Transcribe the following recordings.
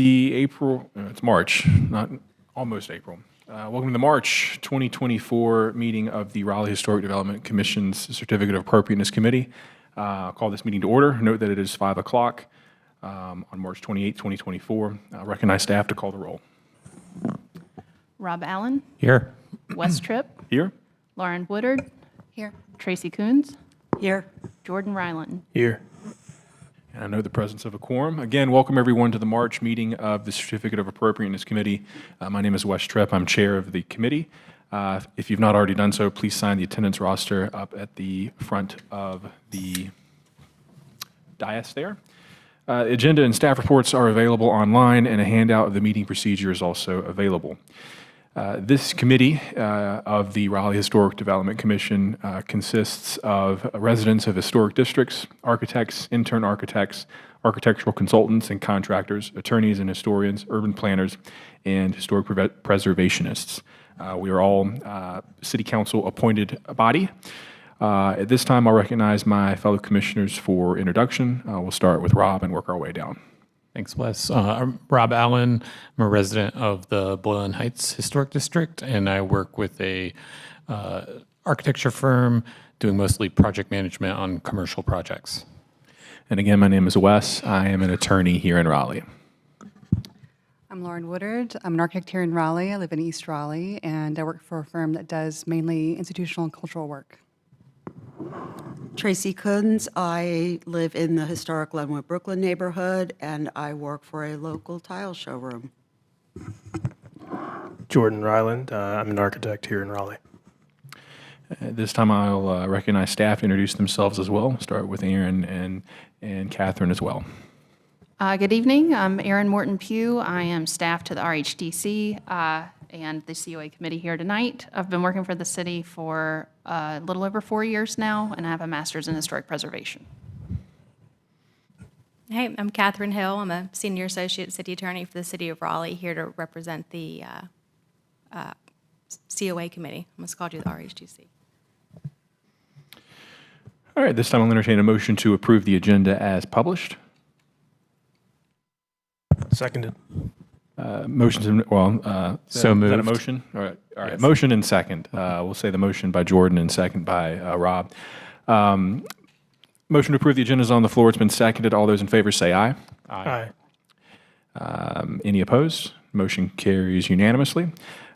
It's March, not almost April. Welcome to the March 2024 meeting of the Raleigh Historic Development Commission's Certificate of Appropriateness Committee. I'll call this meeting to order. Note that it is 5 o'clock on March 28, 2024. I'll recognize staff to call the roll. Rob Allen. Here. Wes Tripp. Here. Lauren Woodard. Here. Tracy Coons. Here. Jordan Ryland. Here. And I know the presence of a quorum. Again, welcome everyone to the March meeting of the Certificate of Appropriateness Committee. My name is Wes Tripp. I'm chair of the committee. If you've not already done so, please sign the attendance roster up at the front of the dais there. Agenda and staff reports are available online, and a handout of the meeting procedure is also available. This committee of the Raleigh Historic Development Commission consists of residents of historic districts, architects, intern architects, architectural consultants and contractors, attorneys and historians, urban planners, and historic preservationists. We are all City Council appointed body. At this time, I'll recognize my fellow commissioners for introduction. We'll start with Rob and work our way down. Thanks, Wes. I'm Rob Allen. I'm a resident of the Boylan Heights Historic District, and I work with a architecture firm doing mostly project management on commercial projects. And again, my name is Wes. I am an attorney here in Raleigh. I'm Lauren Woodard. I'm an architect here in Raleigh. I live in East Raleigh, and I work for a firm that does mainly institutional and cultural work. Tracy Coons. I live in the historic Glenwood, Brooklyn neighborhood, and I work for a local tile showroom. Jordan Ryland. I'm an architect here in Raleigh. At this time, I'll recognize staff to introduce themselves as well. Start with Aaron and Catherine as well. Good evening. I'm Erin Morton Pugh. I am staff to the RHDC and the COA committee here tonight. I've been working for the city for a little over 4 years now, and I have a master's in historic preservation. Hey, I'm Catherine Hill. I'm a senior associate city attorney for the city of Raleigh, here to represent the COA committee. I almost called you the RHDC. All right, this time I'll entertain a motion to approve the agenda as published. Seconded. Motion's in, So is moved. that a motion? All right. Yes. Motion and second. We'll say the motion by Jordan and second by Rob. Motion to approve the agenda is on the floor. It's been seconded. All those in favor say aye. Aye. Any opposed? Motion carries unanimously.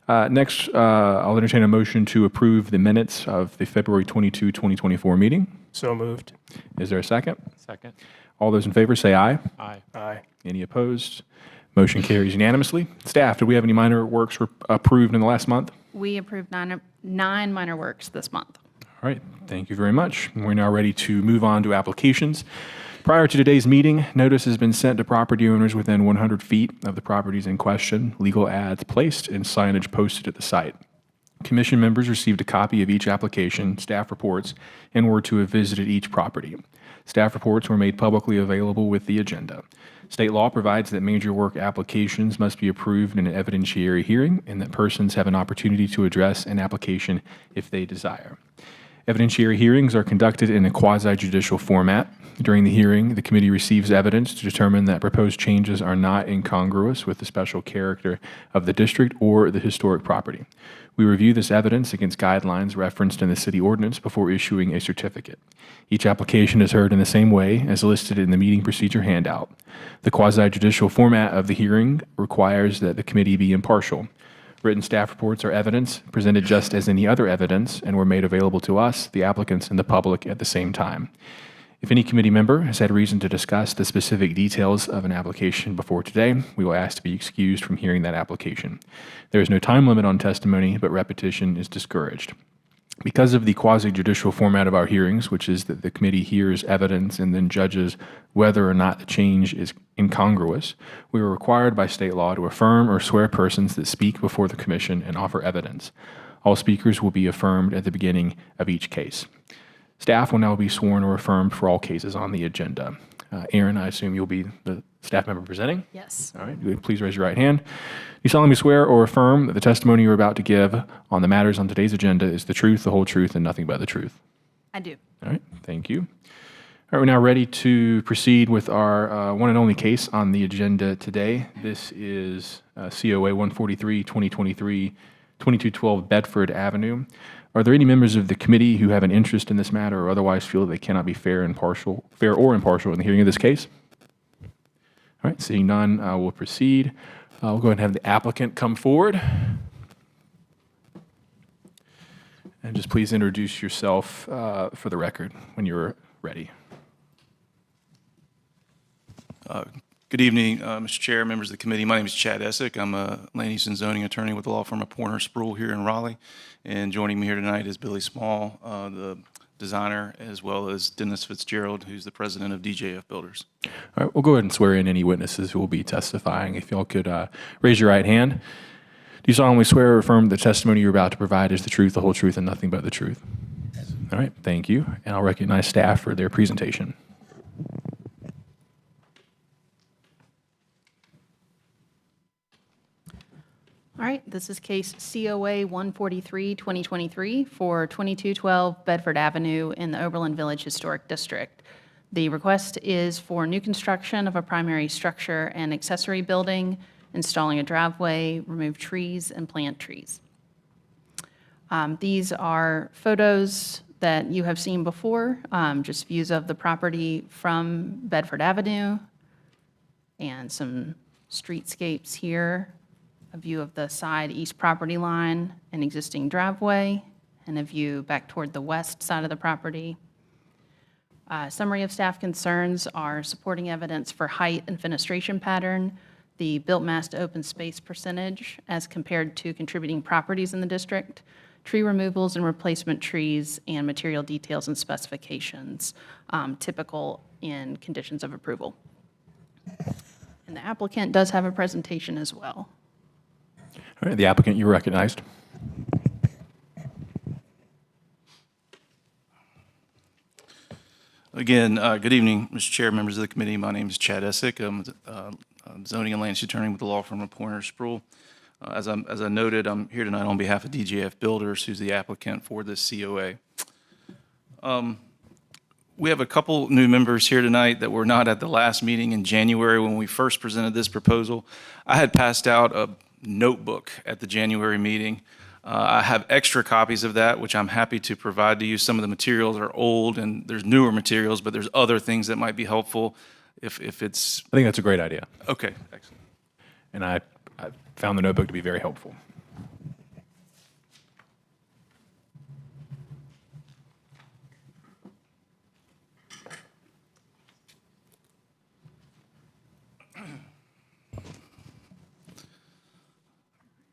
Next, I'll entertain a motion to approve the minutes of the February 22, 2024 meeting. So moved. Is there a second? Second. All those in favor say aye. Aye. Aye. Any opposed? Motion carries unanimously. Staff, do we have any minor works approved in the last month? We approved nine minor works this month. All right, thank you very much. We're now ready to move on to applications. Prior to today's meeting, notice has been sent to property owners within 100 feet of the properties in question, legal ads placed, and signage posted at the site. Commission members received a copy of each application, staff reports, and were to have visited each property. Staff reports were made publicly available with the agenda. State law provides that major work applications must be approved in an evidentiary hearing and that persons have an opportunity to address an application if they desire. Evidentiary hearings are conducted in a quasi-judicial format. During the hearing, the committee receives evidence to determine that proposed changes are not incongruous with the special character of the district or the historic property. We review this evidence against guidelines referenced in the city ordinance before issuing a certificate. Each application is heard in the same way as listed in the meeting procedure handout. The quasi-judicial format of the hearing requires that the committee be impartial. Written staff reports are evidence presented just as any other evidence and were made available to us, the applicants, and the public at the same time. If any committee member has had reason to discuss the specific details of an application before today, we will ask to be excused from hearing that application. There is no time limit on testimony, but repetition is discouraged. Because of the quasi-judicial format of our hearings, which is that the committee hears evidence and then judges whether or not the change is incongruous, we are required by state law to affirm or swear persons that speak before the commission and offer evidence. All speakers will be affirmed at the beginning of each case. Staff will now be sworn or affirmed for all cases on the agenda. Aaron, I assume you'll be the staff member presenting? Yes. All right, please raise your right hand. You solemnly swear or affirm that the testimony you are about to give on the matters on today's agenda is the truth, the whole truth, and nothing but the truth. I do. All right, thank you. All right, we're now ready to proceed with our one and only case on the agenda today. This is COA 143-2023, 2212 Bedford Avenue. Are there any members of the committee who have an interest in this matter or otherwise feel they cannot be fair or impartial in the hearing of this case? All right, seeing none, we'll proceed. We'll go ahead and have the applicant come forward. And just please introduce yourself for the record when you're ready. Good evening, Mr. Chair, members of the committee. My name is Chad Essick. I'm a land use and zoning attorney with the law firm of Pointer Sproul here in Raleigh. And joining me here tonight is Billy Small, the designer, as well as Dennis Fitzgerald, who's the president of DJF Builders. All right, we'll go ahead and swear in any witnesses who will be testifying. If y'all could raise your right hand. Do you solemnly swear or affirm the testimony you're about to provide is the truth, the whole truth, and nothing but the truth? All right, thank you. And I'll recognize staff for their presentation. All right, this is case COA 143-2023 for 2212 Bedford Avenue in the Oberlin Village Historic District. The request is for new construction of a primary structure and accessory building, installing a driveway, remove trees, and plant trees. These are photos that you have seen before, just views of the property from Bedford Avenue and some streetscapes here. A view of the side east property line, an existing driveway, and a view back toward the west side of the property. Summary of staff concerns are supporting evidence for height and fenestration pattern, the built mass to open space percentage as compared to contributing properties in the district, tree removals and replacement trees, and material details and specifications typical in conditions of approval. And the applicant does have a presentation as well. All right, the applicant, you're recognized. Again, good evening, Mr. Chair, members of the committee. My name is Chad Essick. I'm zoning and land use attorney with the law firm of Pointer Sproul. As I noted, I'm here tonight on behalf of DJF Builders, who's the applicant for this COA. We have a couple new members here tonight that were not at the last meeting in January when we first presented this proposal. I had passed out a notebook at the January meeting. I have extra copies of that, which I'm happy to provide to you. Some of the materials are old and there's newer materials, but there's other things that might be helpful if it's... I think that's a great idea. Okay, excellent. And I found the notebook to be very helpful.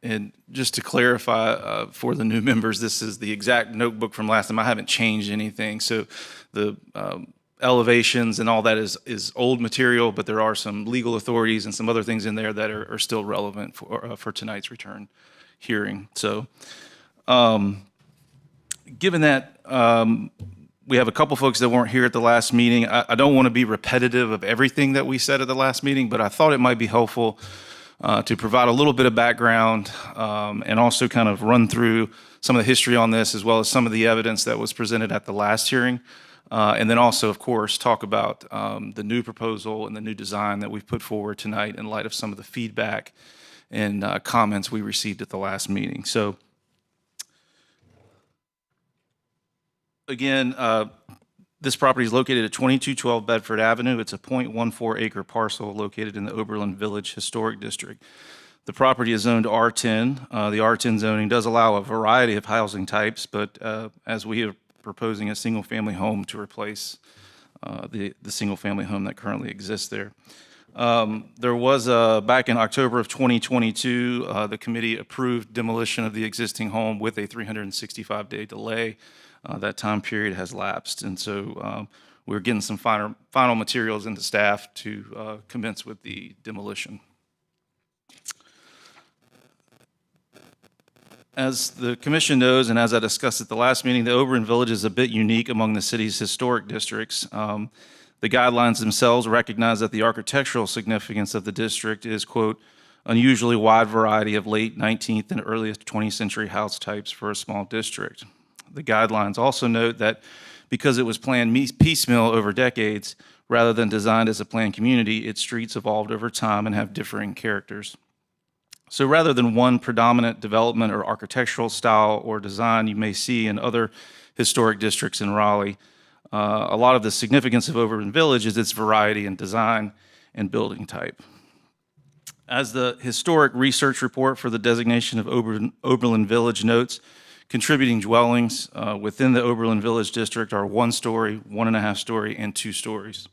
And just to clarify for the new members, this is the exact notebook from last time. I haven't changed anything. So the elevations and all that is old material, but there are some legal authorities and some other things in there that are still relevant for tonight's return hearing. So given that we have a couple folks that weren't here at the last meeting, I don't want to be repetitive of everything that we said at the last meeting, but I thought it might be helpful to provide a little bit of background and also kind of run through some of the history on this as well as some of the evidence that was presented at the last hearing. And then also, of course, talk about the new proposal and the new design that we've put forward tonight in light of some of the feedback and comments we received at the last meeting. So again, this property is located at 2212 Bedford Avenue. It's a 0.14 acre parcel located in the Oberlin Village Historic District. The property is zoned R10. The R10 zoning does allow a variety of housing types, but as we are proposing a single-family home to replace the single-family home that currently exists there. There was, back in October of 2022, the committee approved demolition of the existing home with a 365-day delay. That time period has lapsed, and so we're getting some final materials into staff to commence with the demolition. As the commission knows, and as I discussed at the last meeting, the Oberlin Village is a bit unique among the city's historic districts. The guidelines themselves recognize that the architectural significance of the district is, quote, unusually wide variety of late 19th and earliest 20th century house types for a small district. The guidelines also note that because it was planned piecemeal over decades, rather than designed as a planned community, its streets evolved over time and have differing characters. So rather than one predominant development or architectural style or design you may see in other historic districts in Raleigh, a lot of the significance of Oberlin Village is its variety in design and building type. As the historic research report for the designation of Oberlin Village notes, contributing dwellings within the Oberlin Village District are 1-story, 1.5-story, and 2 stories.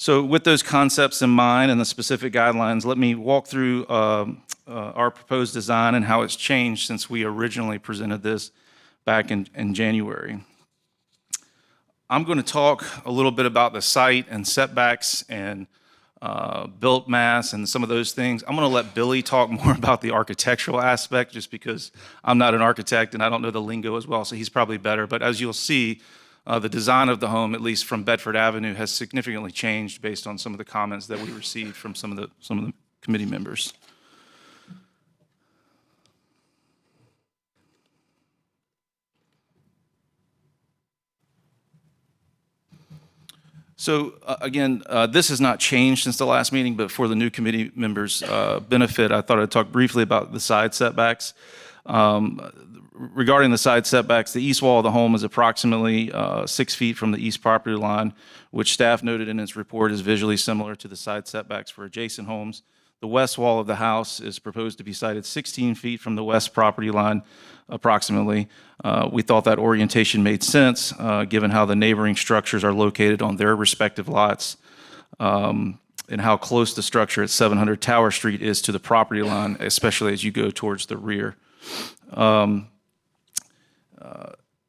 So with those concepts in mind and the specific guidelines, let me walk through our proposed design and how it's changed since we originally presented this back in January. I'm going to talk a little bit about the site and setbacks and built mass and some of those things. I'm going to let Billy talk more about the architectural aspect just because I'm not an architect and I don't know the lingo as well, so he's probably better. But as you'll see, the design of the home, at least from Bedford Avenue, has significantly changed based on some of the comments that we received from some of the committee members. So again, this has not changed since the last meeting, but for the new committee members' benefit, I thought I'd talk briefly about the side setbacks. Regarding the side setbacks, the east wall of the home is approximately 6 feet from the east property line, which staff noted in its report is visually similar to the side setbacks for adjacent homes. The west wall of the house is proposed to be sited 16 feet from the west property line, approximately. We thought that orientation made sense, given how the neighboring structures are located on their respective lots, and how close the structure at 700 Tower Street is to the property line, especially as you go towards the rear.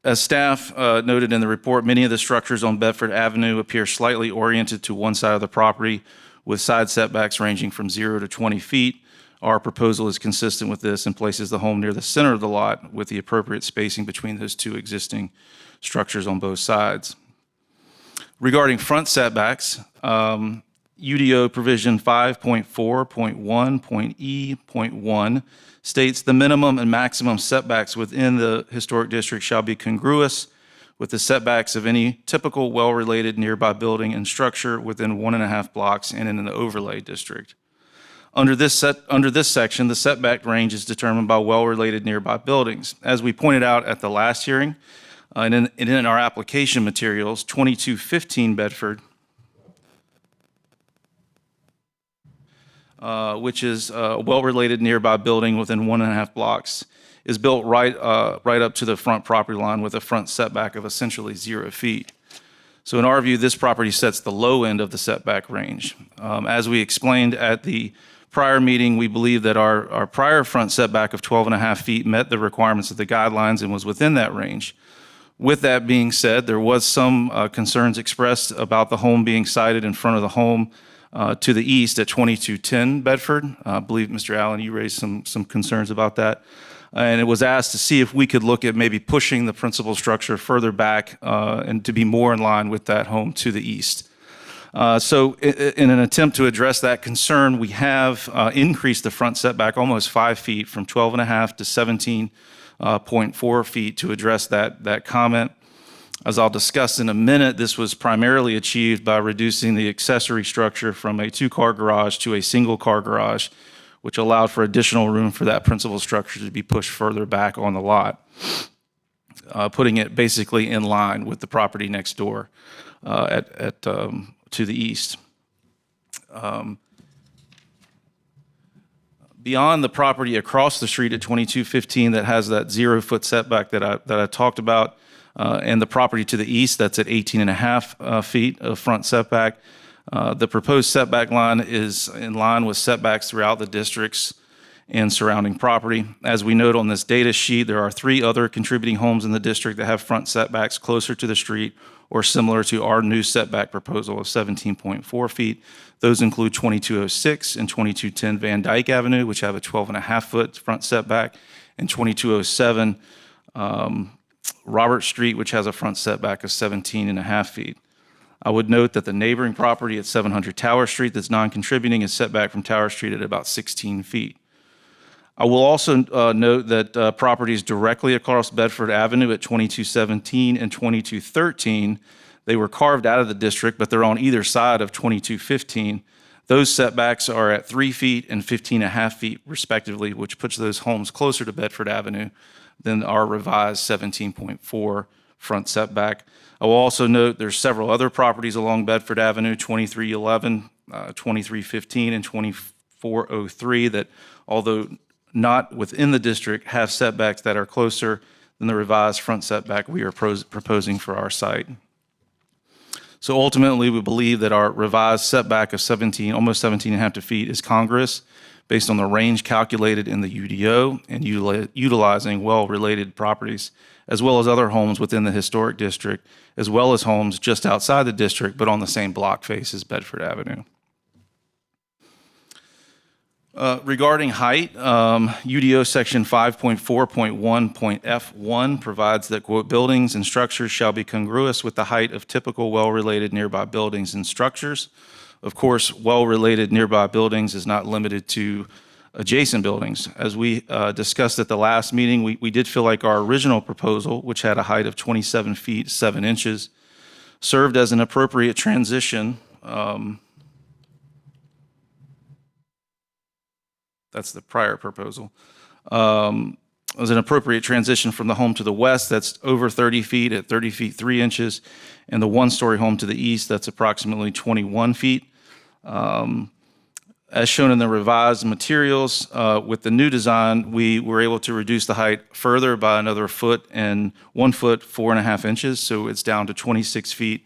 As staff noted in the report, many of the structures on Bedford Avenue appear slightly oriented to one side of the property, with side setbacks ranging from 0 to 20 feet. Our proposal is consistent with this and places the home near the center of the lot with the appropriate spacing between those two existing structures on both sides. Regarding front setbacks, UDO provision 5.4.1.E.1 states the minimum and maximum setbacks within the historic district shall be congruous with the setbacks of any typical well-related nearby building and structure within 1.5 blocks and in the overlay district. Under this section, the setback range is determined by well-related nearby buildings. As we pointed out at the last hearing, and in our application materials, 2215 Bedford, which is a well-related nearby building within 1.5 blocks, is built right up to the front property line with a front setback of essentially 0 feet. So in our view, this property sets the low end of the setback range. As we explained at the prior meeting, we believe that our prior front setback of 12.5 feet met the requirements of the guidelines and was within that range. With that being said, there was some concerns expressed about the home being sited in front of the home to the east at 2210 Bedford. I believe, Mr. Allen, you raised some concerns about that. And it was asked to see if we could look at maybe pushing the principal structure further back and to be more in line with that home to the east. So in an attempt to address that concern, we have increased the front setback almost 5 feet from 12.5 to 17.4 feet to address that comment. As I'll discuss in a minute, this was primarily achieved by reducing the accessory structure from a 2-car garage to a 1-car garage, which allowed for additional room for that principal structure to be pushed further back on the lot, putting it basically in line with the property next door to the east. Beyond the property across the street at 2215 that has that 0-foot setback that I talked about, and the property to the east that's at 18.5 feet of front setback, the proposed setback line is in line with setbacks throughout the districts and surrounding property. As we note on this data sheet, there are 3 other contributing homes in the district that have front setbacks closer to the street or similar to our new setback proposal of 17.4 feet. Those include 2206 and 2210 Van Dyke Avenue, which have a 12.5-foot front setback, and 2207 Robert Street, which has a front setback of 17.5 feet. I would note that the neighboring property at 700 Tower Street that's non-contributing is set back from Tower Street at about 16 feet. I will also note that properties directly across Bedford Avenue at 2217 and 2213, they were carved out of the district, but they're on either side of 2215. Those setbacks are at 3 feet and 15.5 feet respectively, which puts those homes closer to Bedford Avenue than our revised 17.4 front setback. I will also note there's several other properties along Bedford Avenue, 2311, 2315, and 2403 that, although not within the district, have setbacks that are closer than the revised front setback we are proposing for our site. So ultimately, we believe that our revised setback of 17, almost 17.5 feet is congruous based on the range calculated in the UDO and utilizing well-related properties, as well as other homes within the historic district, as well as homes just outside the district, but on the same block face as Bedford Avenue. Regarding height, UDO section 5.4.1.F1 provides that, quote, buildings and structures shall be congruous with the height of typical well-related nearby buildings and structures. Of course, well-related nearby buildings is not limited to adjacent buildings. As we discussed at the last meeting, we did feel like our original proposal, which had a height of 27 feet 7 inches, served as an appropriate transition. That's the prior proposal. Was an appropriate transition from the home to the west that's over 30 feet at 30 feet 3 inches, and the one-story home to the east that's approximately 21 feet. As shown in the revised materials, with the new design, we were able to reduce the height further by another foot and 1 foot 4.5 inches, so it's down to 26 feet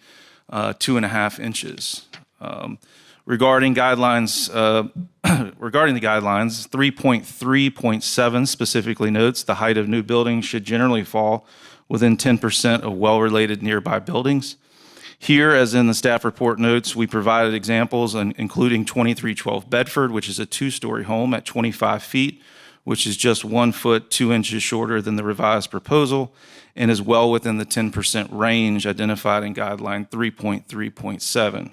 2.5 inches. Regarding guidelines, regarding the guidelines, 3.3.7 specifically notes the height of new buildings should generally fall within 10% of well-related nearby buildings. Here, as in the staff report notes, we provided examples including 2312 Bedford, which is a 2-story home at 25 feet, which is just 1 foot 2 inches shorter than the revised proposal and is well within the 10% range identified in guideline 3.3.7.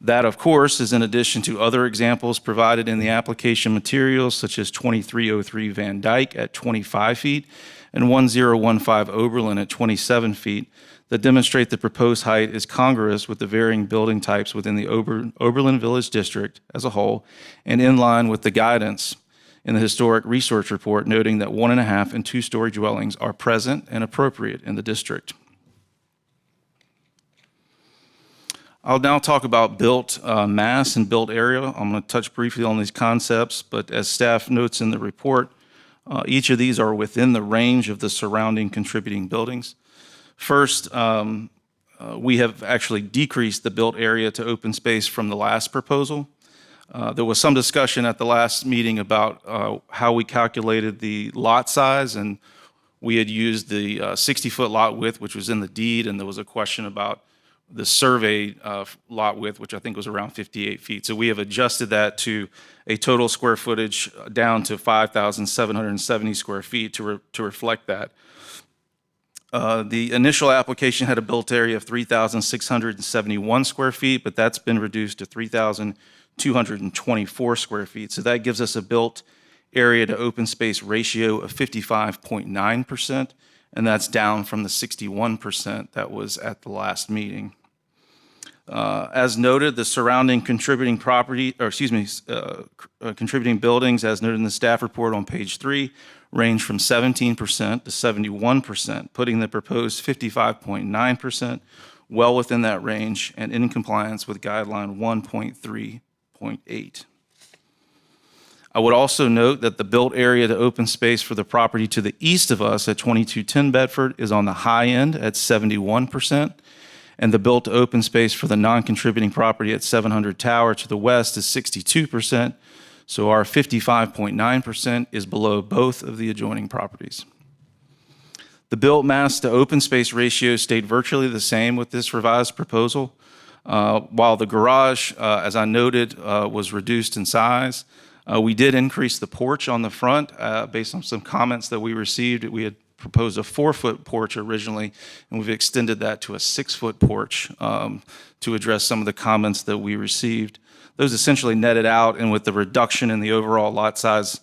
That, of course, is in addition to other examples provided in the application materials, such as 2303 Van Dyke at 25 feet and 1015 Oberlin at 27 feet, that demonstrate the proposed height is congruous with the varying building types within the Oberlin Village District as a whole, and in line with the guidance in the Historic Research Report, noting that 1.5 and 2-story dwellings are present and appropriate in the district. I'll now talk about built mass and built area. I'm going to touch briefly on these concepts, but as staff notes in the report, each of these are within the range of the surrounding contributing buildings. First, we have actually decreased the built area to open space from the last proposal. There was some discussion at the last meeting about how we calculated the lot size, and we had used the 60-foot lot width, which was in the deed, and there was a question about the survey lot width, which I think was around 58 feet. So we have adjusted that to a total square footage down to 5,770 square feet to reflect that. The initial application had a built area of 3,671 square feet, but that's been reduced to 3,224 square feet. So that gives us a built area to open space ratio of 55.9%, and that's down from the 61% that was at the last meeting. As noted, the surrounding contributing contributing buildings, as noted in the staff report on page 3, range from 17% to 71%, putting the proposed 55.9% well within that range and in compliance with guideline 1.3.8. I would also note that the built area to open space for the property to the east of us at 2210 Bedford is on the high end at 71%, and the built to open space for the non-contributing property at 700 Tower to the west is 62%, so our 55.9% is below both of the adjoining properties. The built mass to open space ratio stayed virtually the same with this revised proposal, while the garage, as I noted, was reduced in size. We did increase the porch on the front based on some comments that we received. We had proposed a 4-foot porch originally, and we've extended that to a 6-foot porch to address some of the comments that we received. Those essentially netted out, and with the reduction in the overall lot size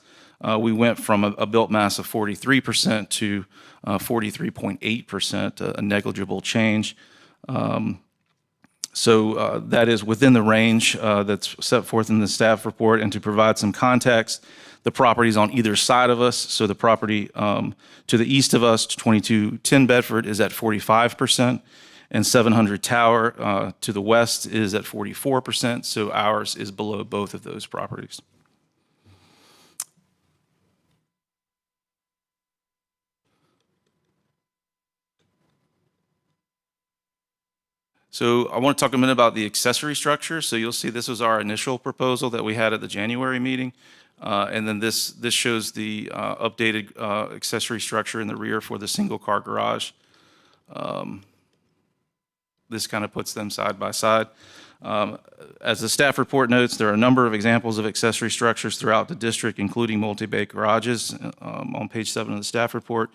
we went from a built mass of 43% to 43.8%, a negligible change. So that is within the range that's set forth in the staff report. And to provide some context, the properties on either side of us, so the property to the east of us, 2210 Bedford, is at 45%, and 700 Tower to the west is at 44%, so ours is below both of those properties. So I want to talk a minute about the accessory structure. So you'll see this was our initial proposal that we had at the January meeting. And then this shows the updated accessory structure in the rear for the single-car garage. This kind of puts them side by side. As the staff report notes, there are a number of examples of accessory structures throughout the district, including multi-bay garages on page 7 of the staff report.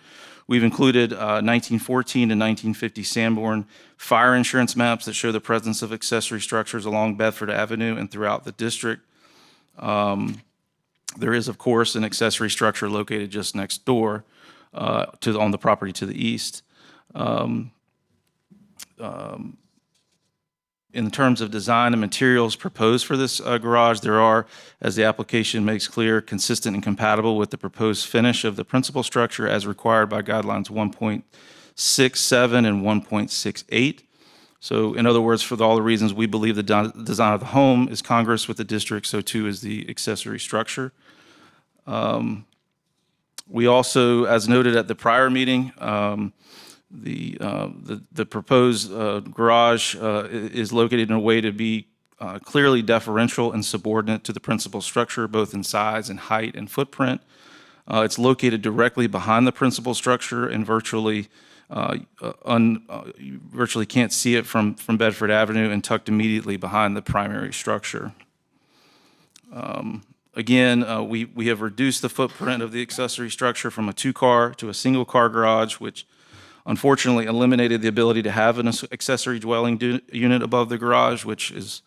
We've included 1914 and 1950 Sanborn fire insurance maps that show the presence of accessory structures along Bedford Avenue and throughout the district. There is, of course, an accessory structure located just next door on the property to the east. In terms of design and materials proposed for this garage, there are, as the application makes clear, consistent and compatible with the proposed finish of the principal structure as required by guidelines 1.67 and 1.68. So in other words, for all the reasons we believe the design of the home is congruous with the district, so too is the accessory structure. We also, as noted at the prior meeting, the proposed garage is located in a way to be clearly deferential and subordinate to the principal structure, both in size and height and footprint. It's located directly behind the principal structure and virtually you virtually can't see it from Bedford Avenue, and tucked immediately behind the primary structure. Again, we have reduced the footprint of the accessory structure from a 2-car to a single-car garage, which unfortunately eliminated the ability to have an accessory dwelling unit above the garage, which has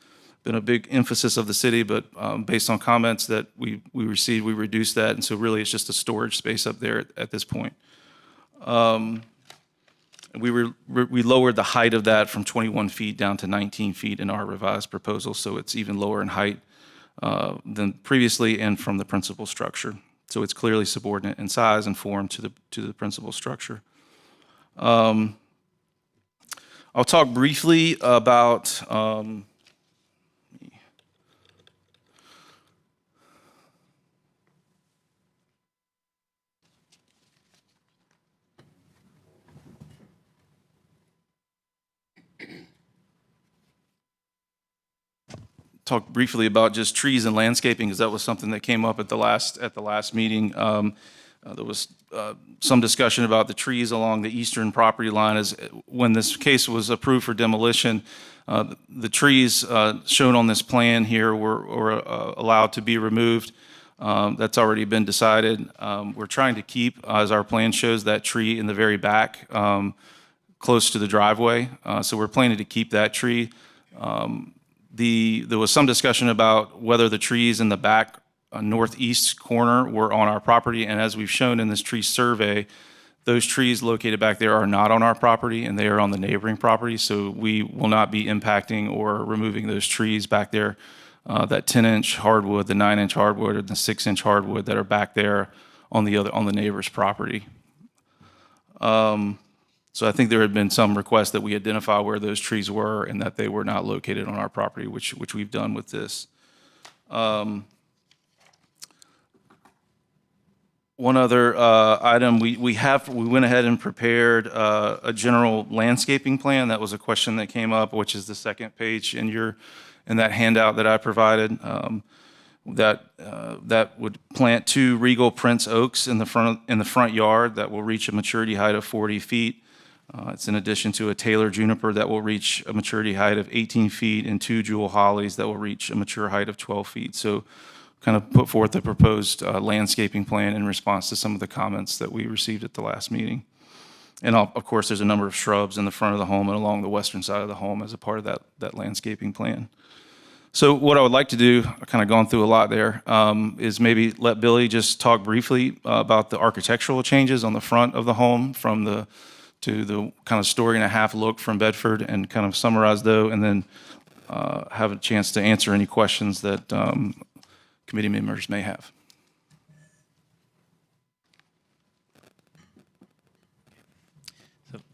been a big emphasis of the city, but based on comments that we received, we reduced that, and so really it's just a storage space up there at this point. We lowered the height of that from 21 feet down to 19 feet in our revised proposal, so it's even lower in height than previously and from the principal structure. So it's clearly subordinate in size and form to the principal structure. I'll talk briefly about just trees and landscaping, because that was something that came up at the last meeting. There was some discussion about the trees along the eastern property line. As when this case was approved for demolition, the trees shown on this plan here were allowed to be removed. That's already been decided. We're trying to keep, as our plan shows, that tree in the very back, close to the driveway. So we're planning to keep that tree. There was some discussion about whether the trees in the back northeast corner were on our property, and as we've shown in this tree survey, those trees located back there are not on our property, and they are on the neighboring property, so we will not be impacting or removing those trees back there, that 10-inch hardwood, the 9-inch hardwood, or the 6-inch hardwood that are back there on the neighbor's property. So I think there had been some requests that we identify where those trees were and that they were not located on our property, which we've done with this. One other item, we went ahead and prepared a general landscaping plan. That was a question that came up, which is the second page in that handout that I provided. That would plant 2 Regal Prince oaks in the front yard that will reach a maturity height of 40 feet. It's in addition to a Taylor juniper that will reach a maturity height of 18 feet and 2 jewel hollies that will reach a mature height of 12 feet. So kind of put forth the proposed landscaping plan in response to some of the comments that we received at the last meeting. And of course, there's a number of shrubs in the front of the home and along the western side of the home as a part of that landscaping plan. So what I would like to do, I've kind of gone through a lot there, is maybe let Billy just talk briefly about the architectural changes on the front of the home to the kind of story and a half look from Bedford, and kind of summarize those, and then have a chance to answer any questions that committee members may have.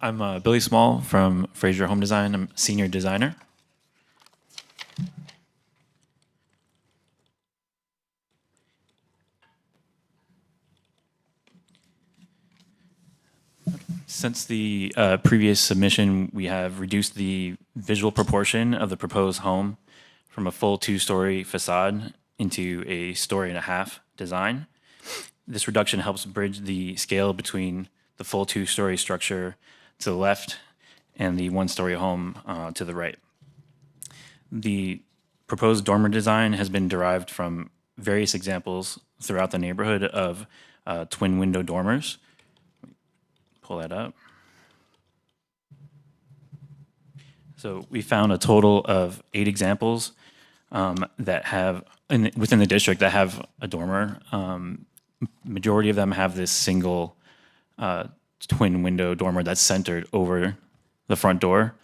I'm Billy Small from Fraser Home Design. I'm a senior designer. Since the previous submission, we have reduced the visual proportion of the proposed home from a full two-story facade into a story and a half design. This reduction helps bridge the scale between the full two-story structure to the left and the one-story home to the right. The proposed dormer design has been derived from various examples throughout the neighborhood of twin window dormers. Pull that up. So we found a total of 8 examples that have, within the district, that have a dormer. Majority of them have this single twin window dormer that's centered over the front door.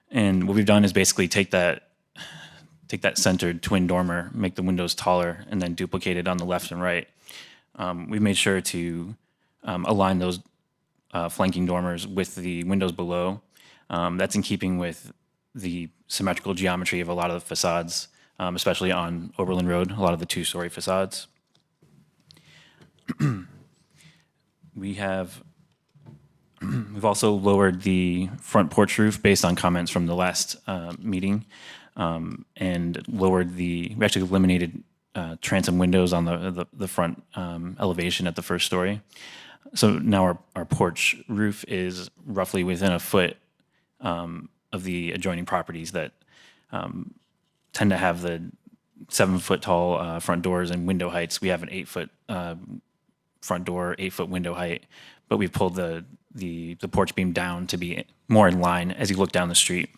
And what we've done is basically take that centered twin dormer, make the windows taller, and then duplicate it on the left and right. We've made sure to align those flanking dormers with the windows below. That's in keeping with the symmetrical geometry of a lot of the facades, especially on Oberlin Road, a lot of the two-story facades. We've also lowered the front porch roof based on comments from the last meeting, and we actually eliminated transom windows on the front elevation at the first story. So now our porch roof is roughly within a foot of the adjoining properties that tend to have the 7-foot tall front doors and window heights. We have an 8-foot front door, 8-foot window height, but we've pulled the porch beam down to be more in line as you look down the street.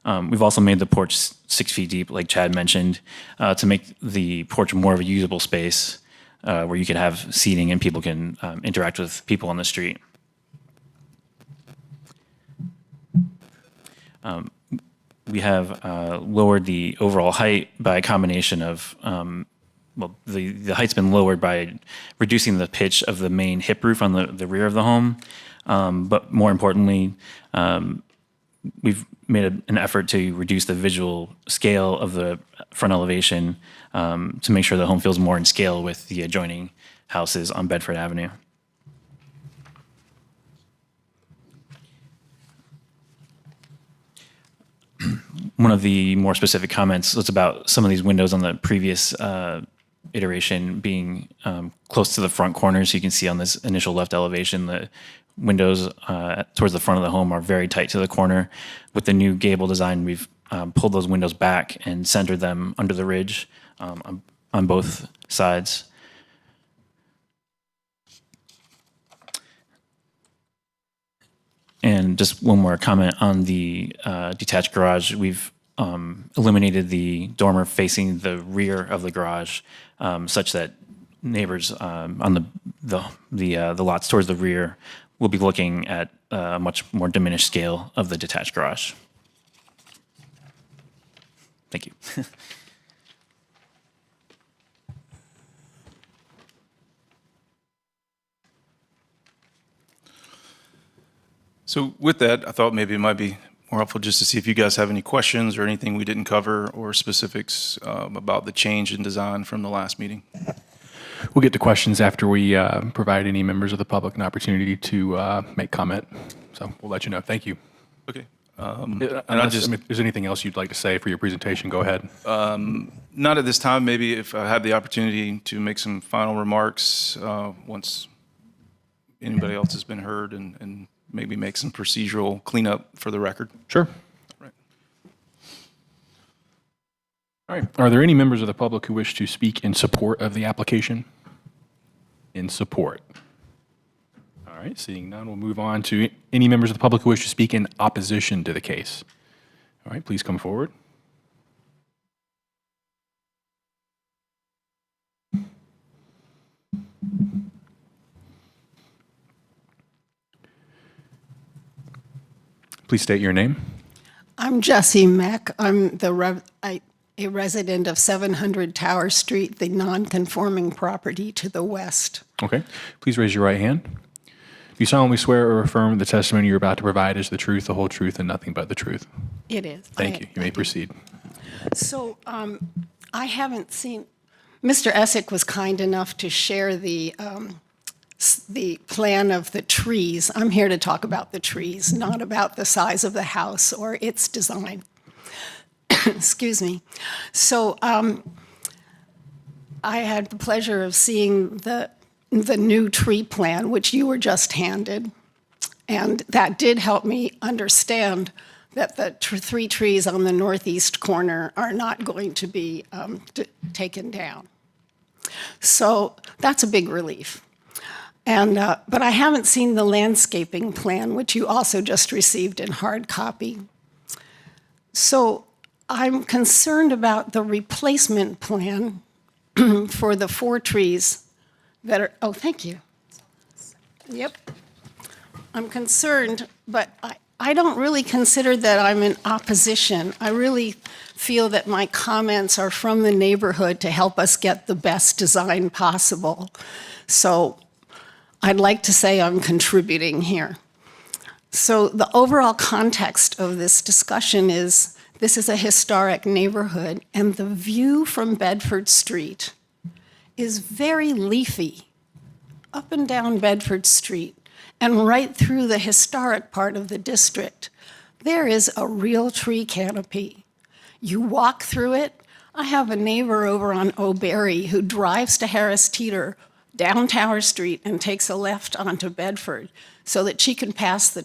We've also made the porch 6 feet deep, like Chad mentioned, to make the porch more of a usable space where you can have seating and people can interact with people on the street. We have lowered the overall height by a combination of, the height's been lowered by reducing the pitch of the main hip roof on the rear of the home. But more importantly, we've made an effort to reduce the visual scale of the front elevation to make sure the home feels more in scale with the adjoining houses on Bedford Avenue. One of the more specific comments was about some of these windows on the previous iteration being close to the front corner. So you can see on this initial left elevation, the windows towards the front of the home are very tight to the corner. With the new gable design, we've pulled those windows back and centered them under the ridge on both sides. And just one more comment on the detached garage. We've eliminated the dormer facing the rear of the garage, such that neighbors on the lots towards the rear will be looking at a much more diminished scale of the detached garage. Thank you. So with that, I thought maybe it might be more helpful just to see if you guys have any questions or anything we didn't cover or specifics about the change in design from the last meeting. We'll get to questions after we provide any members of the public an opportunity to make comment. So we'll let you know. Thank you. Okay. If there's anything else you'd like to say for your presentation, go ahead. Not at this time. Maybe if I had the opportunity to make some final remarks once anybody else has been heard and maybe make some procedural cleanup for the record. Sure. Right. All right. Are there any members of the public who wish to speak in support of the application? In support. All right. Seeing none, we'll move on to any members of the public who wish to speak in opposition to the case. All right, please come forward. Please state your name. I'm Jessie Meck. I'm a resident of 700 Tower Street, the non-conforming property to the west. Okay. Please raise your right hand. Do you solemnly swear or affirm the testimony you're about to provide is the truth, the whole truth, and nothing but the truth? It is. Thank you. You may proceed. So I haven't seen, Mr. Essick was kind enough to share the plan of the trees. I'm here to talk about the trees, not about the size of the house or its design. Excuse me. So I had the pleasure of seeing the new tree plan, which you were just handed, and that did help me understand that the three trees on the northeast corner are not going to be taken down. So that's a big relief. And, but I haven't seen the landscaping plan, which you also just received in hard copy. So I'm concerned about the replacement plan for the 4 trees that are, oh, thank you. Yep. I'm concerned, but I don't really consider that I'm in opposition. I really feel that my comments are from the neighborhood to help us get the best design possible. So I'd like to say I'm contributing here. So the overall context of this discussion is this is a historic neighborhood, and the view from Bedford Street is very leafy, up and down Bedford Street, and right through the historic part of the district. There is a real tree canopy. You walk through it. I have a neighbor over on O'Berry who drives to Harris Teeter down Tower Street and takes a left onto Bedford so that she can pass the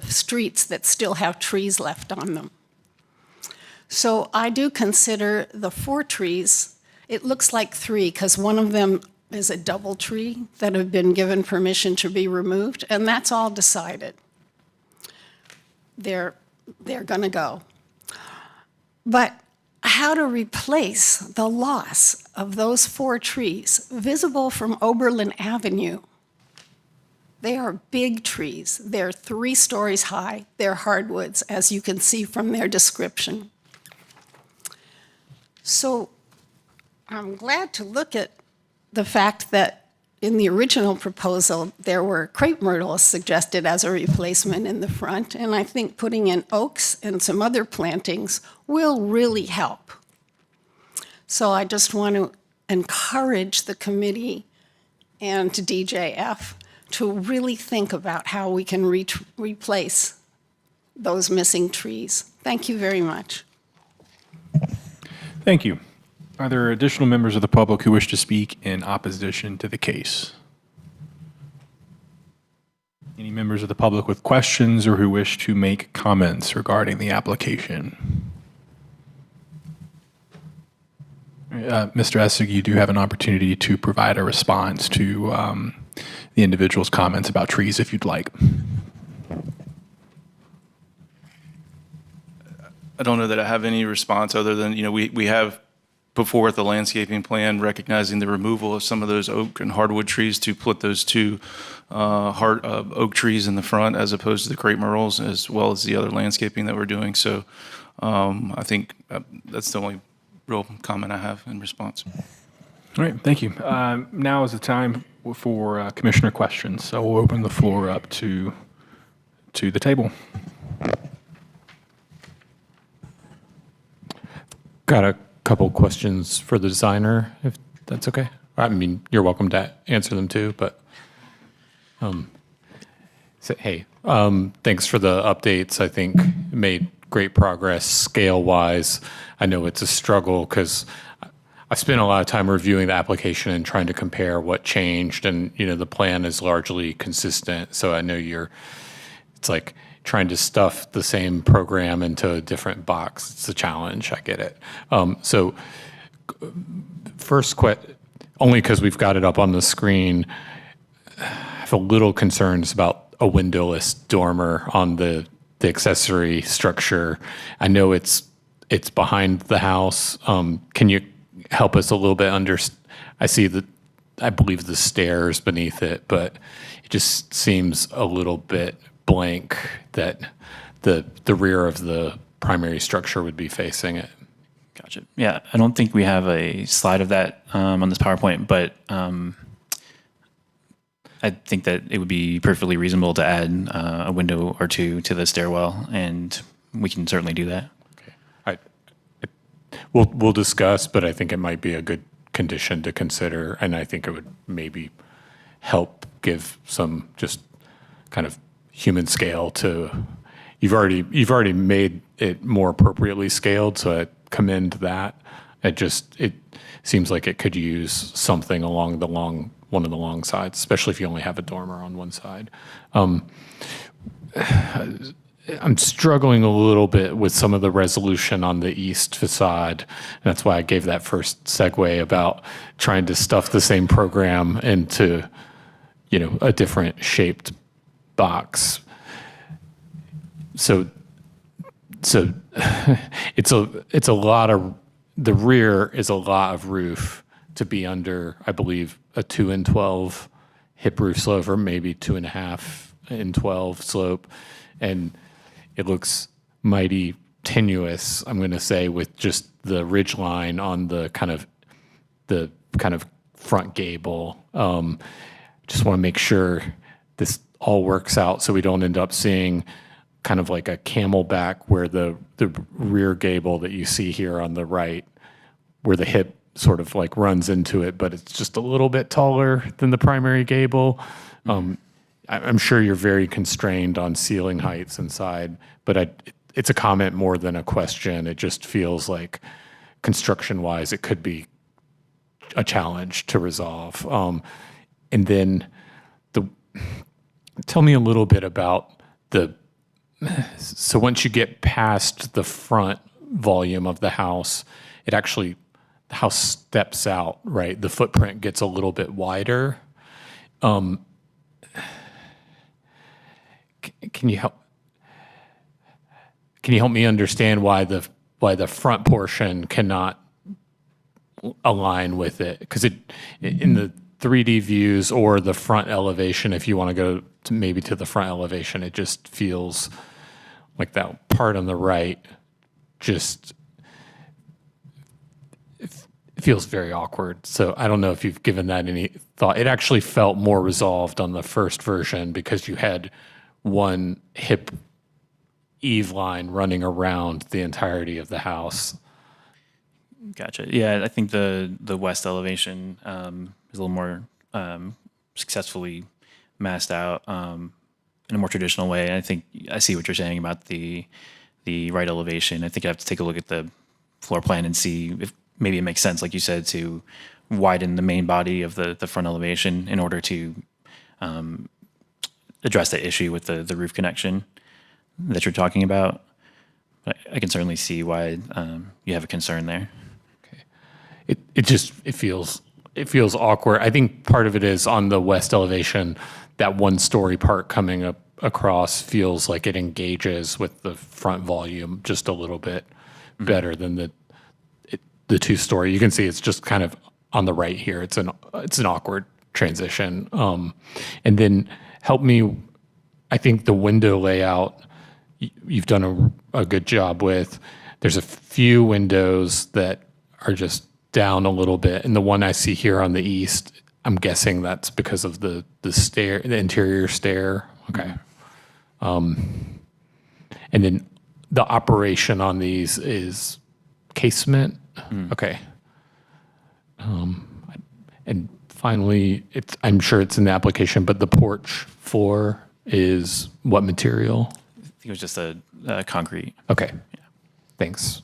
streets that still have trees left on them. So I do consider the 4 trees, it looks like 3 because one of them is a double tree that have been given permission to be removed, and that's all decided. They're gonna go. But how to replace the loss of those 4 trees visible from Oberlin Avenue? They are big trees. They're 3 stories high. They're hardwoods, as you can see from their description. So I'm glad to look at the fact that in the original proposal, there were crepe myrtles suggested as a replacement in the front, and I think putting in oaks and some other plantings will really help. So I just want to encourage the committee and DJF to really think about how we can replace those missing trees. Thank you very much. Thank you. Are there additional members of the public who wish to speak in opposition to the case? Any members of the public with questions or who wish to make comments regarding the application? Mr. Essig, you do have an opportunity to provide a response to the individual's comments about trees if you'd like. I don't know that I have any response other than, we have put forth a landscaping plan recognizing the removal of some of those oak and hardwood trees to put those 2 oak trees in the front as opposed to the crepe myrtles, as well as the other landscaping that we're doing. So I think that's the only real comment I have in response. All right, thank you. Now is the time for commissioner questions. So we'll open the floor up to the table. Got a couple questions for the designer, if that's okay. I mean, you're welcome to answer them too, but thanks for the updates. I think made great progress scale-wise. I know it's a struggle because I spent a lot of time reviewing the application and trying to compare what changed, and the plan is largely consistent. So I know it's like trying to stuff the same program into a different box. It's a challenge. I get it. So first only because we've got it up on the screen, I have a little concerns about a windowless dormer on the the accessory structure. I know it's behind the house. Can you help us a little bit I see I believe the stairs beneath it, but it just seems a little bit blank that the rear of the primary structure would be facing it. Gotcha. Yeah, I don't think we have a slide of that on this PowerPoint, but I think that it would be perfectly reasonable to add a window or two to the stairwell, and we can certainly do that. Okay. We'll discuss, but I think it might be a good condition to consider, and I think it would maybe help give some just kind of human scale to. You've already made it more appropriately scaled, so I commend that. It seems like it could use something along one of the long sides, especially if you only have a dormer on one side. I'm struggling a little bit with some of the resolution on the east facade. That's why I gave that first segue about trying to stuff the same program into, a different shaped box. So it's a lot of, the rear is a lot of roof to be under, I believe, a 2 and 12 hip roof slope, or maybe 2.5 and 12 slope. And it looks mighty tenuous, I'm going to say, with just the ridge line on the kind of front gable. Just want to make sure this all works out so we don't end up seeing kind of like a camelback where the rear gable that you see here on the right, where the hip sort of like runs into it, but it's just a little bit taller than the primary gable. I'm sure you're very constrained on ceiling heights inside, but it's a comment more than a question. It just feels like construction-wise, it could be a challenge to resolve. And then tell me a little bit about so once you get past the front volume of the house, the house steps out, right? The footprint gets a little bit wider. Can you help me understand why the front portion cannot align with it? Because in the 3D views or the front elevation, if you want to go to the front elevation, it just feels like that part on the right just it feels very awkward. So I don't know if you've given that any thought. It actually felt more resolved on the first version because you had one hip eave line running around the entirety of the house. Gotcha. Yeah, I think the west elevation is a little more successfully massed out in a more traditional way. And I think I see what you're saying about the right elevation. I think I have to take a look at the floor plan and see if maybe it makes sense, like you said, to widen the main body of the front elevation in order to address the issue with the roof connection that you're talking about. But I can certainly see why you have a concern there. Okay. It feels awkward. I think part of it is on the west elevation, that one-story part coming up across feels like it engages with the front volume just a little bit better than the two-story. You can see it's just kind of on the right here. It's an awkward transition. And then help me. I think the window layout you've done a good job with. There's a few windows that are just down a little bit, and the one I see here on the east, I'm guessing that's because of the interior stair. Okay. And then the operation on these is casement. Okay. And finally, I'm sure it's in the application, but the porch floor is what material? I think it was just a concrete. Okay. Yeah. Thanks.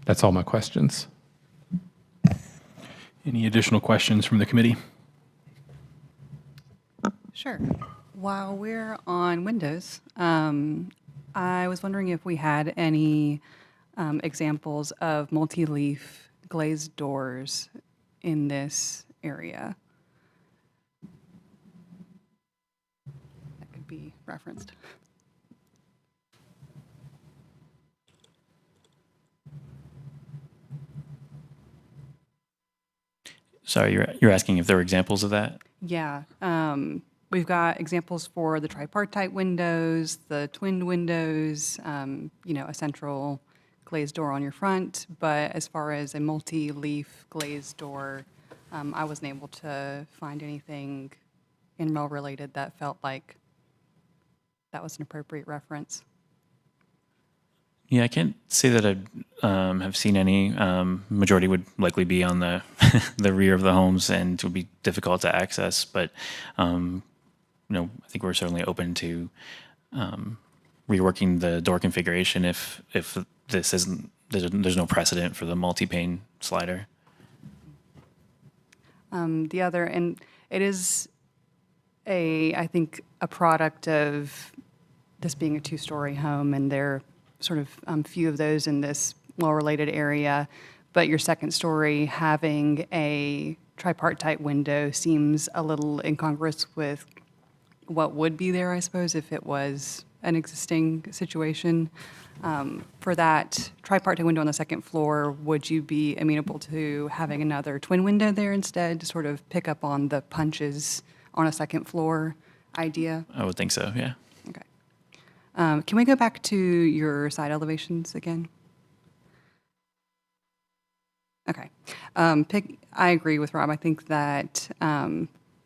That's all my questions. Any additional questions from the committee? Sure. While we're on windows, I was wondering if we had any examples of multi-leaf glazed doors in this area that could be referenced. Sorry, you're asking if there were examples of that? Yeah. We've got examples for the tripartite windows, the twinned windows, a central glazed door on your front. But as far as a multi-leaf glazed door, I wasn't able to find anything in-rail related that felt like that was an appropriate reference. Yeah, I can't say that I have seen any. Majority would likely be on the the rear of the homes and it would be difficult to access. But I think we're certainly open to reworking the door configuration if this isn't there's no precedent for the multi-pane slider. The other, and it is I think a product of this being a two-story home, and there are sort of few of those in this well-related area, but your second story having a tripartite window seems a little incongruous with what would be there, I suppose, if it was an existing situation. For that tripartite window on the second floor, would you be amenable to having another twin window there instead to sort of pick up on the punches on a second floor idea? I would think so, yeah. Okay. Can we go back to your side elevations again? Okay. I agree with Rob. I think that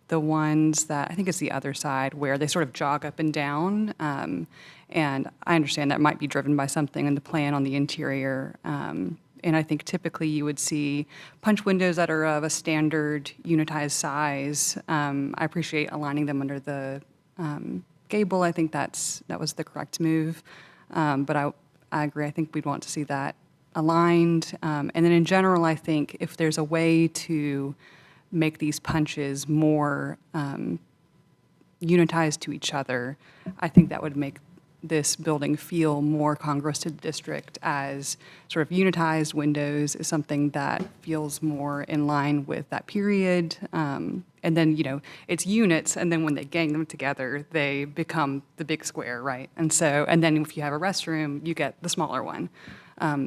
the ones that, I think it's the other side where they sort of jog up and down, and I understand that might be driven by something in the plan on the interior. And I think typically you would see punch windows that are of a standard unitized size. I appreciate aligning them under the gable. I think that was the correct move. But I agree. I think we'd want to see that aligned. And then in general, I think if there's a way to make these punches more unitized to each other, I think that would make this building feel more congruous to the district, as sort of unitized windows is something that feels more in line with that period. And then, it's units, and then when they gang them together, they become the big square, right? And then if you have a restroom, you get the smaller one.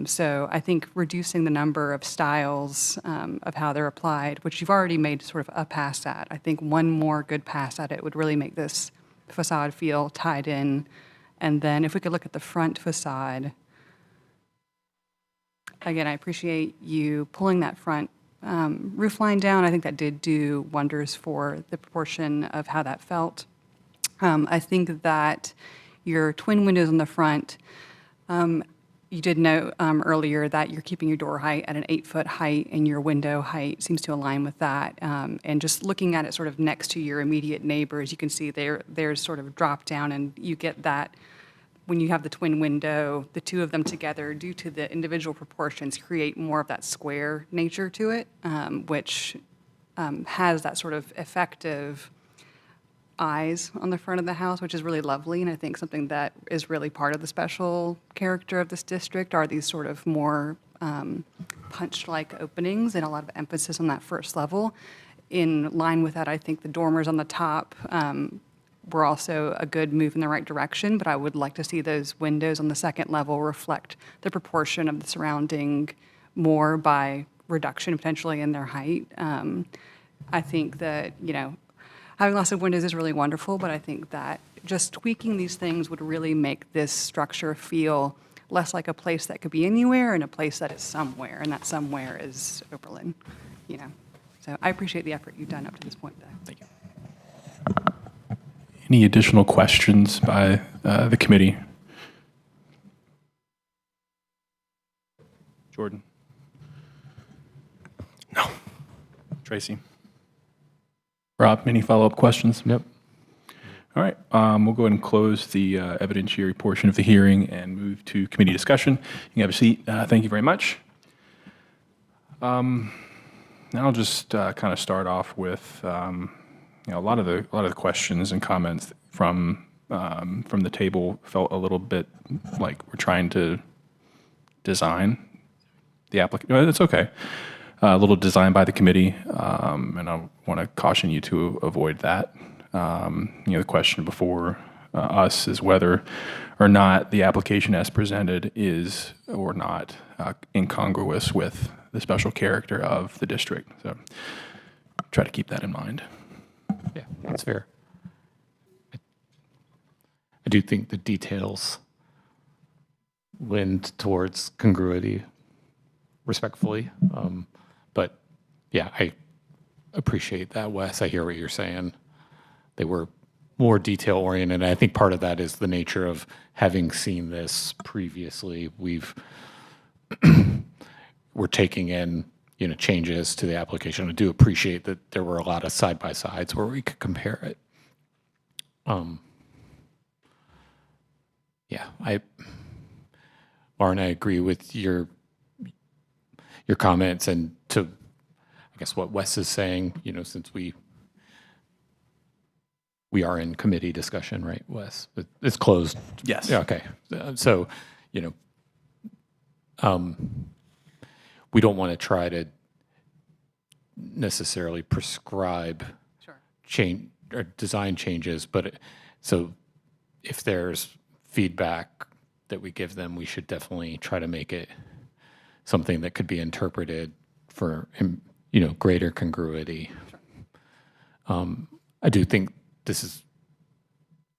So I think reducing the number of styles of how they're applied, which you've already made sort of a pass at, I think one more good pass at it would really make this facade feel tied in. And then if we could look at the front facade, again, I appreciate you pulling that front roof line down. I think that did do wonders for the proportion of how that felt. I think that your twin windows on the front, you did note earlier that you're keeping your door height at an 8-foot height, and your window height seems to align with that. And just looking at it sort of next to your immediate neighbors, you can see there's sort of drop down, and you get that when you have the twin window, the two of them together, due to the individual proportions, create more of that square nature to it, which has that sort of effective eyes on the front of the house, which is really lovely. And I think something that is really part of the special character of this district are these sort of more punch-like openings, and a lot of emphasis on that first level. In line with that, I think the dormers on the top were also a good move in the right direction, but I would like to see those windows on the second level reflect the proportion of the surrounding more by reduction potentially in their height. I think that, having lots of windows is really wonderful, but I think that just tweaking these things would really make this structure feel less like a place that could be anywhere and a place that is somewhere, and that somewhere is Oberlin, So I appreciate the effort you've done up to this point, though. Thank you. Any additional questions by the committee? Jordan? No. Tracy? Rob, any follow-up questions? Nope. All right, we'll go ahead and close the evidentiary portion of the hearing and move to committee discussion. You can have a seat. Thank you very much. Now I'll just kind of start off with a lot of the questions and comments from the table felt a little bit like we're trying to design the applicant. No, that's okay. A little design by the committee, and I want to caution you to avoid that. The question before us is whether or not the application as presented is or not incongruous with the special character of the district. So try to keep that in mind. Yeah, that's fair. I do think the details lend towards congruity, respectfully. But yeah, I appreciate that, Wes. I hear what you're saying. They were more detail oriented. I think part of that is the nature of having seen this previously. We're taking in, changes to the application. I do appreciate that there were a lot of side by sides where we could compare it. Yeah, Lauren, I agree with your comments, and to, I guess, what Wes is saying, since we are in committee discussion, right, Wes? It's closed. Yes. Yeah, okay. So, we don't want to try to necessarily prescribe change or design changes, but so if there's feedback that we give them, we should definitely try to make it something that could be interpreted for, greater congruity. I do think this is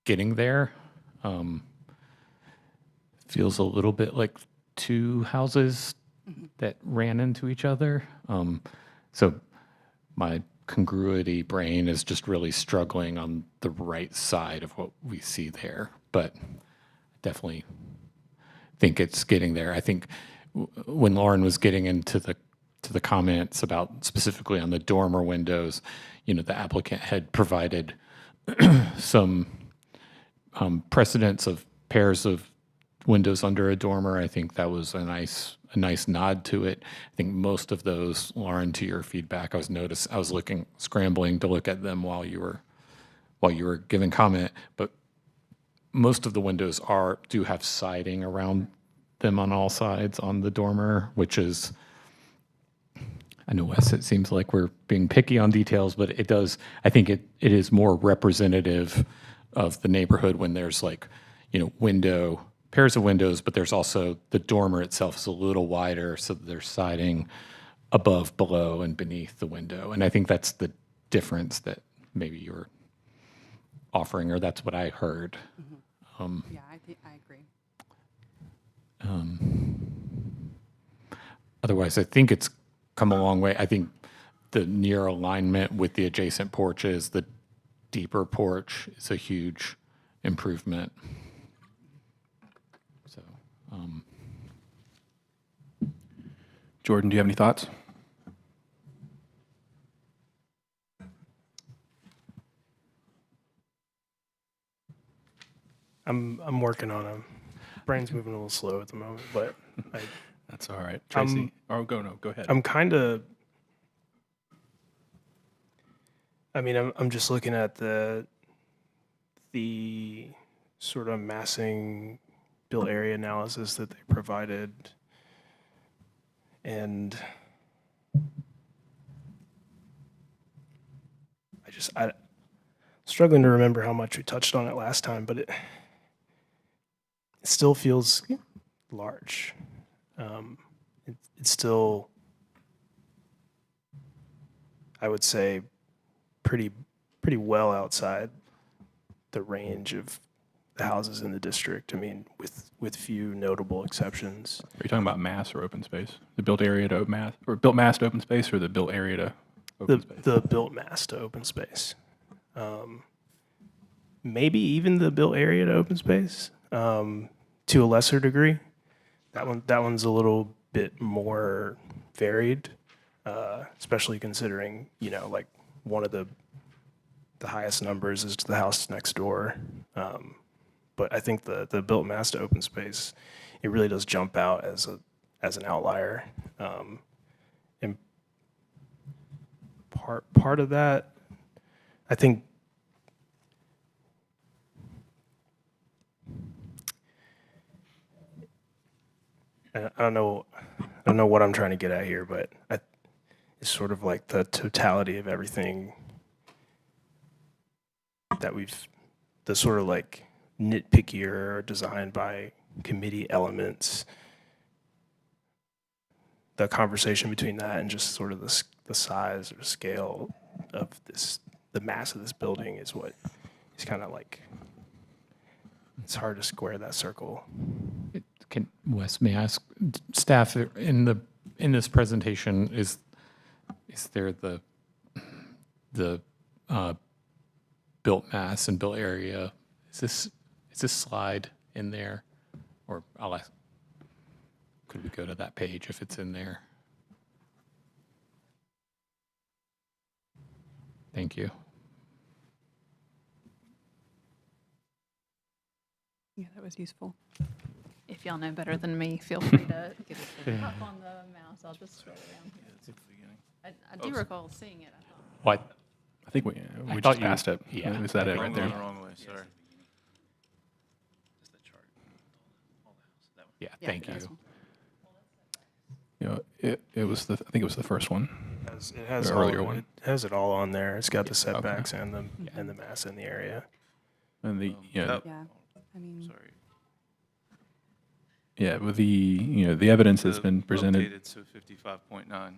getting there. Feels a little bit like two houses that ran into each other. So my congruity brain is just really struggling on the right side of what we see there, but definitely think it's getting there. I think when Lauren was getting into the comments about specifically on the dormer windows, the applicant had provided some precedents of pairs of windows under a dormer. I think that was a nice nod to it. I think most of those, Lauren, to your feedback, I was scrambling to look at them while you were giving comment, but most of the windows do have siding around them on all sides on the dormer, which is, I know, Wes, it seems like we're being picky on details, but I think it is more representative of the neighborhood when there's pairs of windows, but there's also the dormer itself is a little wider, so there's siding above, below, and beneath the window. And I think that's the difference that maybe you're offering, or that's what I heard. Yeah, I agree. Otherwise, I think it's come a long way. I think the near alignment with the adjacent porches, the deeper porch, is a huge improvement. So, Jordan, do you have any thoughts? I'm working on them. Brain's moving a little slow at the moment, but That's all right. Tracy? Go ahead. I'm kind of. I'm just looking at the sort of massing built area analysis that they provided, and I'm struggling to remember how much we touched on it last time, but it still feels large. It's still, I would say, pretty well outside the range of the houses in the district. I mean, with few notable exceptions. Are you talking about mass or open space? The built area to mass, or built mass to open space, or the built area to open space? The built mass to open space. Maybe even the built area to open space, to a lesser degree. That one's a little bit more varied, especially considering, like one of the highest numbers is to the house next door. But I think the built mass to open space, it really does jump out as an outlier. And part of that, I think, I don't know what I'm trying to get at here, but it's sort of like the totality of everything that the sort of like nitpickier or designed by committee elements, the conversation between that and just sort of the size or scale of this, the mass of this building is what is kind of like, it's hard to square that circle. Wes, may I ask staff in this presentation, is there the built mass and built area? Is this slide in there? Or I'll ask, could we go to that page if it's in there? Thank you. Yeah, that was useful. If y'all know better than me, feel free to hop on the mouse. I'll just scroll down here. I do recall seeing it, I thought. What? I think we thought just you- passed it. yeah. Is that it right Wrong there? way, wrong way, sorry. Yeah, thank you. You know, it was I think it was the first one. It has The all, earlier one. It has it all on there. It's got the setbacks and the mass in the area. And the you know, Yeah, I mean, Sorry. yeah, with the evidence that's been presented. Updated, so 55.9.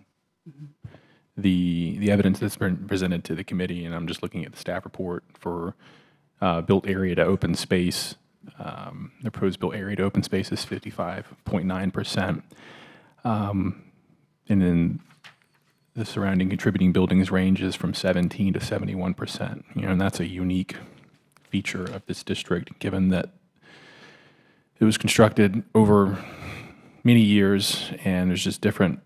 The evidence that's been presented to the committee, and I'm just looking at the staff report for built area to open space. The proposed built area to open space is 55.9%. And then the surrounding contributing buildings ranges from 17 to 71%. You know, and that's a unique feature of this district, given that it was constructed over many years, and there's just different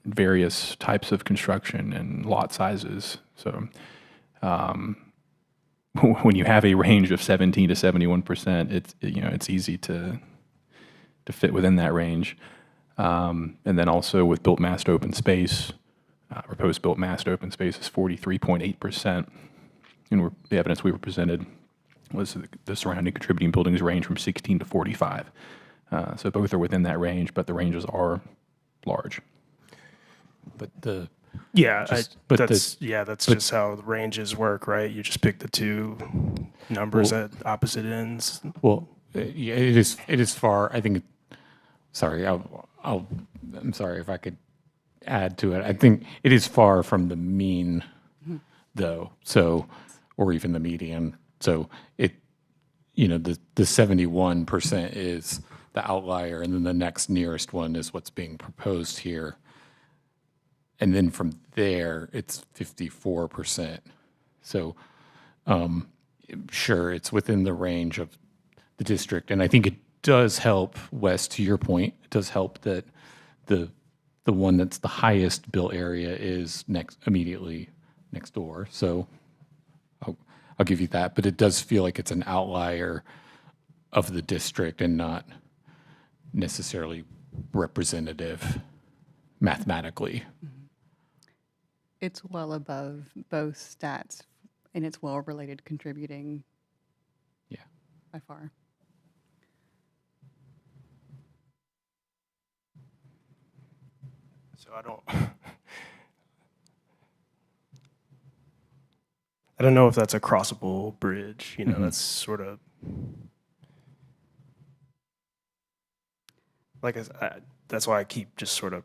various types of construction and lot sizes. So when you have a range of 17 to 71%, it's easy to fit within that range. And then also with built massed open space, proposed built massed open space is 43.8%. And the evidence we were presented was the surrounding contributing buildings range from 16 to 45. So both are within that range, but the ranges are large. But That's just how the ranges work, right? You just pick the two numbers at opposite ends. well, yeah, it is far. I think. Sorry, I'm sorry if I could add to it. I think it is far from the mean, though. So, or even the median. So the 71% is the outlier, and then the next nearest one is what's being proposed here. And then from there, it's 54%. So, sure, it's within the range of the district. And I think it does help, Wes, to your point, it does help that the one that's the highest built area is immediately next door. So I'll give you that. But it does feel like it's an outlier of the district and not necessarily representative mathematically. it's well above both stats, and it's well-related contributing. Yeah. By far. So I don't know if that's a crossable bridge. You know, that's sort of like that's why I keep just sort of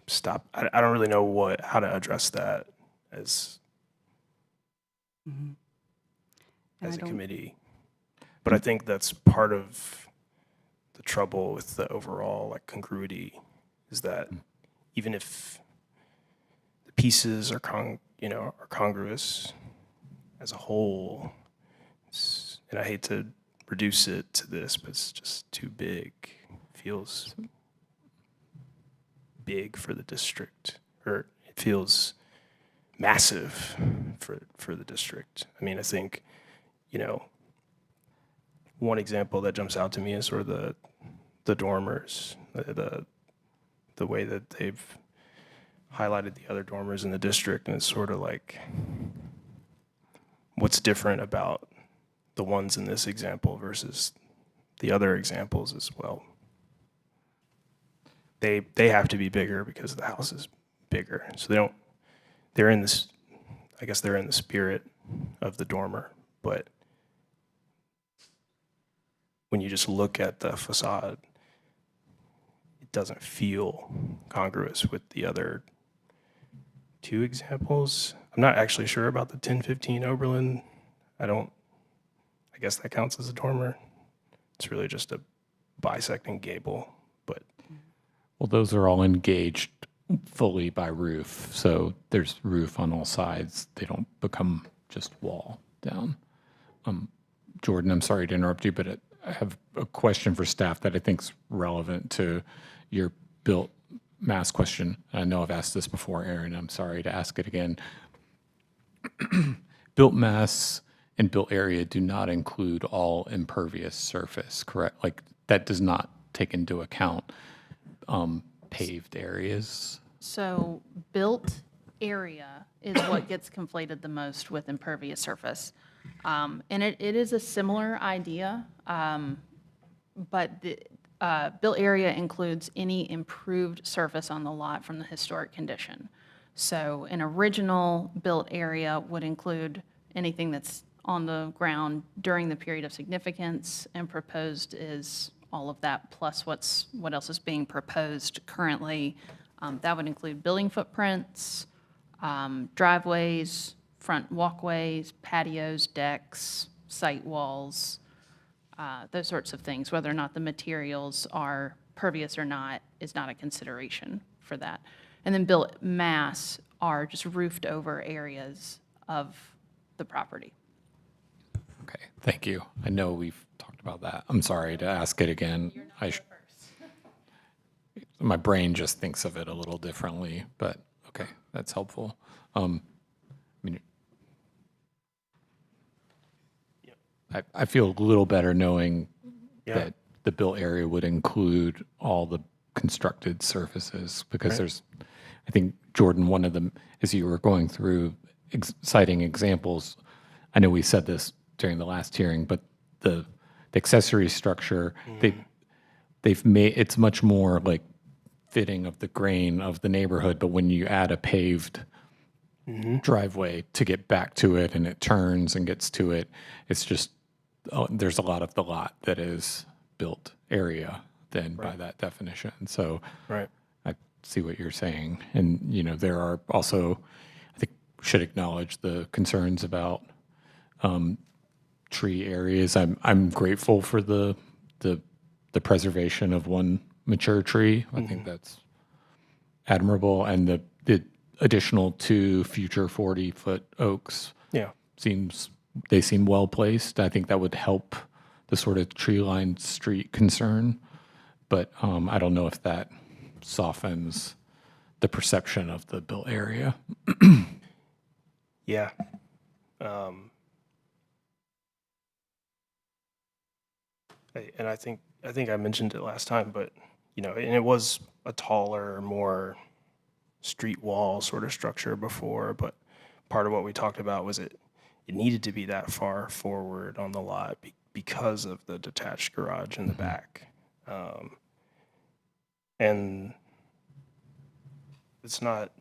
stop. I don't really know how to address that as And as I a don't- committee. But I think that's part of the trouble with the overall like congruity is that even if the pieces are congruous as a whole, and I hate to reduce it to this, but it's just too big. Feels big for the district, or it feels massive for the district. I mean, I think, one example that jumps out to me is sort of the dormers, the way that they've highlighted the other dormers in the district, and it's sort of like, what's different about the ones in this example versus the other examples as well? They have to be bigger because the house is bigger. So they're in this, I guess they're in the spirit of the dormer, but when you just look at the facade, it doesn't feel congruous with the other two examples. I'm not actually sure about the 1015 Oberlin. I guess that counts as a dormer. It's really just a bisecting gable, but Well, those are all engaged fully by roof, so there's roof on all sides. They don't become just wall down. Jordan, I'm sorry to interrupt you, but I have a question for staff that I think is relevant to your built mass question. I know I've asked this before, Aaron. I'm sorry to ask it again. Built mass and built area do not include all impervious surface, correct? Like that does not take into account paved areas. So built area is what gets conflated the most with impervious surface. And it is a similar idea, but the built area includes any improved surface on the lot from the historic condition. So an original built area would include anything that's on the ground during the period of significance, and proposed is all of that plus what else is being proposed currently. That would include building footprints, driveways, front walkways, patios, decks, site walls, those sorts of things. Whether or not the materials are pervious or not is not a consideration for that. And then built mass are just roofed over areas of the property. Okay, thank you. I know we've talked about that. I'm sorry to ask it again. My brain just thinks of it a little differently, but okay, that's helpful. I mean, I feel a little better knowing that the built area would include all the constructed surfaces, because there's, I think, Jordan, one of them, as you were going through citing examples, I know we said this during the last hearing, but the accessory structure, they've made, it's much more like fitting of the grain of the neighborhood, but when you add a paved driveway to get back to it and it turns and gets to it, it's just, there's a lot of the lot that is built area then by that definition. So I see what you're saying. And, you know, there are also, I think, should acknowledge the concerns about tree areas. I'm grateful for the preservation of one mature tree. I think that's admirable, and the additional 2 future 40-foot oaks seem well placed. I think that would help the sort of tree-lined street concern, but I don't know if that softens the perception of the built area. yeah. And I think I mentioned it last time, but you know, and it was a taller, more street wall sort of structure before, but part of what we talked about was it needed to be that far forward on the lot because of the detached garage in the back. And it's not,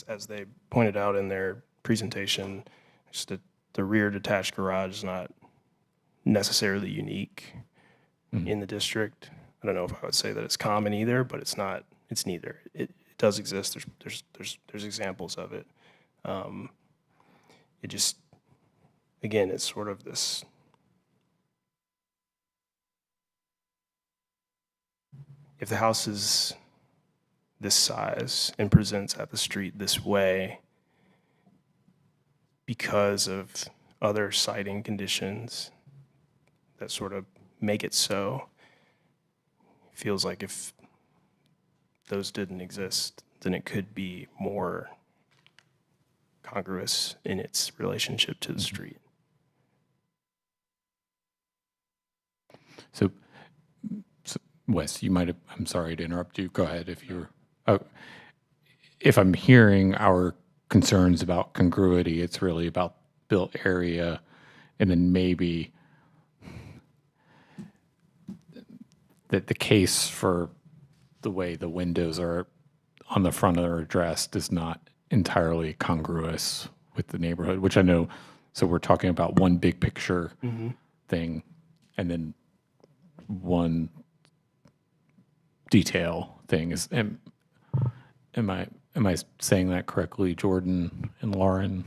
as they pointed out in their presentation, just the rear detached garage is not necessarily unique in the district. I don't know if I would say that it's common either, but it's not. It's neither. It does exist. There's examples of it. It just, again, it's sort of this. If the house is this size and presents at the street this way because of other siting conditions that sort of make it so, it feels like if those didn't exist, then it could be more congruous in its relationship to the street. So Wes, you might have, I'm sorry to interrupt you. Go ahead if you're, if I'm hearing our concerns about congruity, it's really about built area, and then maybe that the case for the way the windows are on the front are addressed is not entirely congruous with the neighborhood, which I know, so we're talking about one big picture thing and then one detail thing. Am Am I saying that correctly, Jordan and Lauren?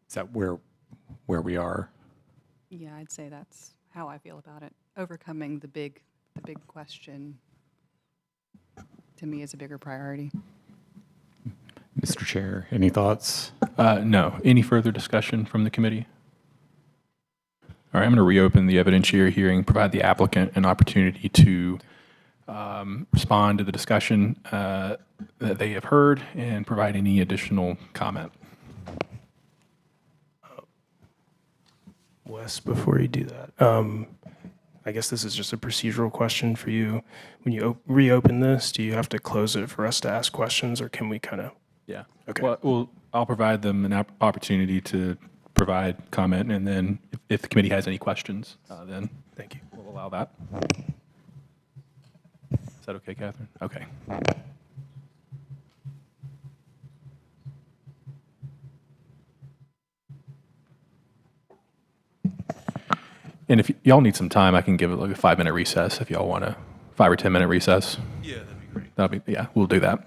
Is that where we are? Yeah, I'd say that's how I feel about it. Overcoming the big question, to me, is a bigger priority. Mr. Chair, any thoughts? No. Any further discussion from the committee? All right, I'm going to reopen the evidentiary hearing, provide the applicant an opportunity to respond to the discussion that they have heard and provide any additional comment. Wes, before you do that, I guess this is just a procedural question for you. When you reopen this, do you have to close it for us to ask questions, or can we kind of? Yeah. Okay. Well, I'll provide them an opportunity to provide comment, and then if the committee has any questions, then Thank you. we'll allow that. Is that okay, Catherine? Okay. And if y'all need some time, I can give it like a 5-minute recess if y'all want a 5 or 10-minute recess. Yeah, that'd be great. Yeah, we'll do that.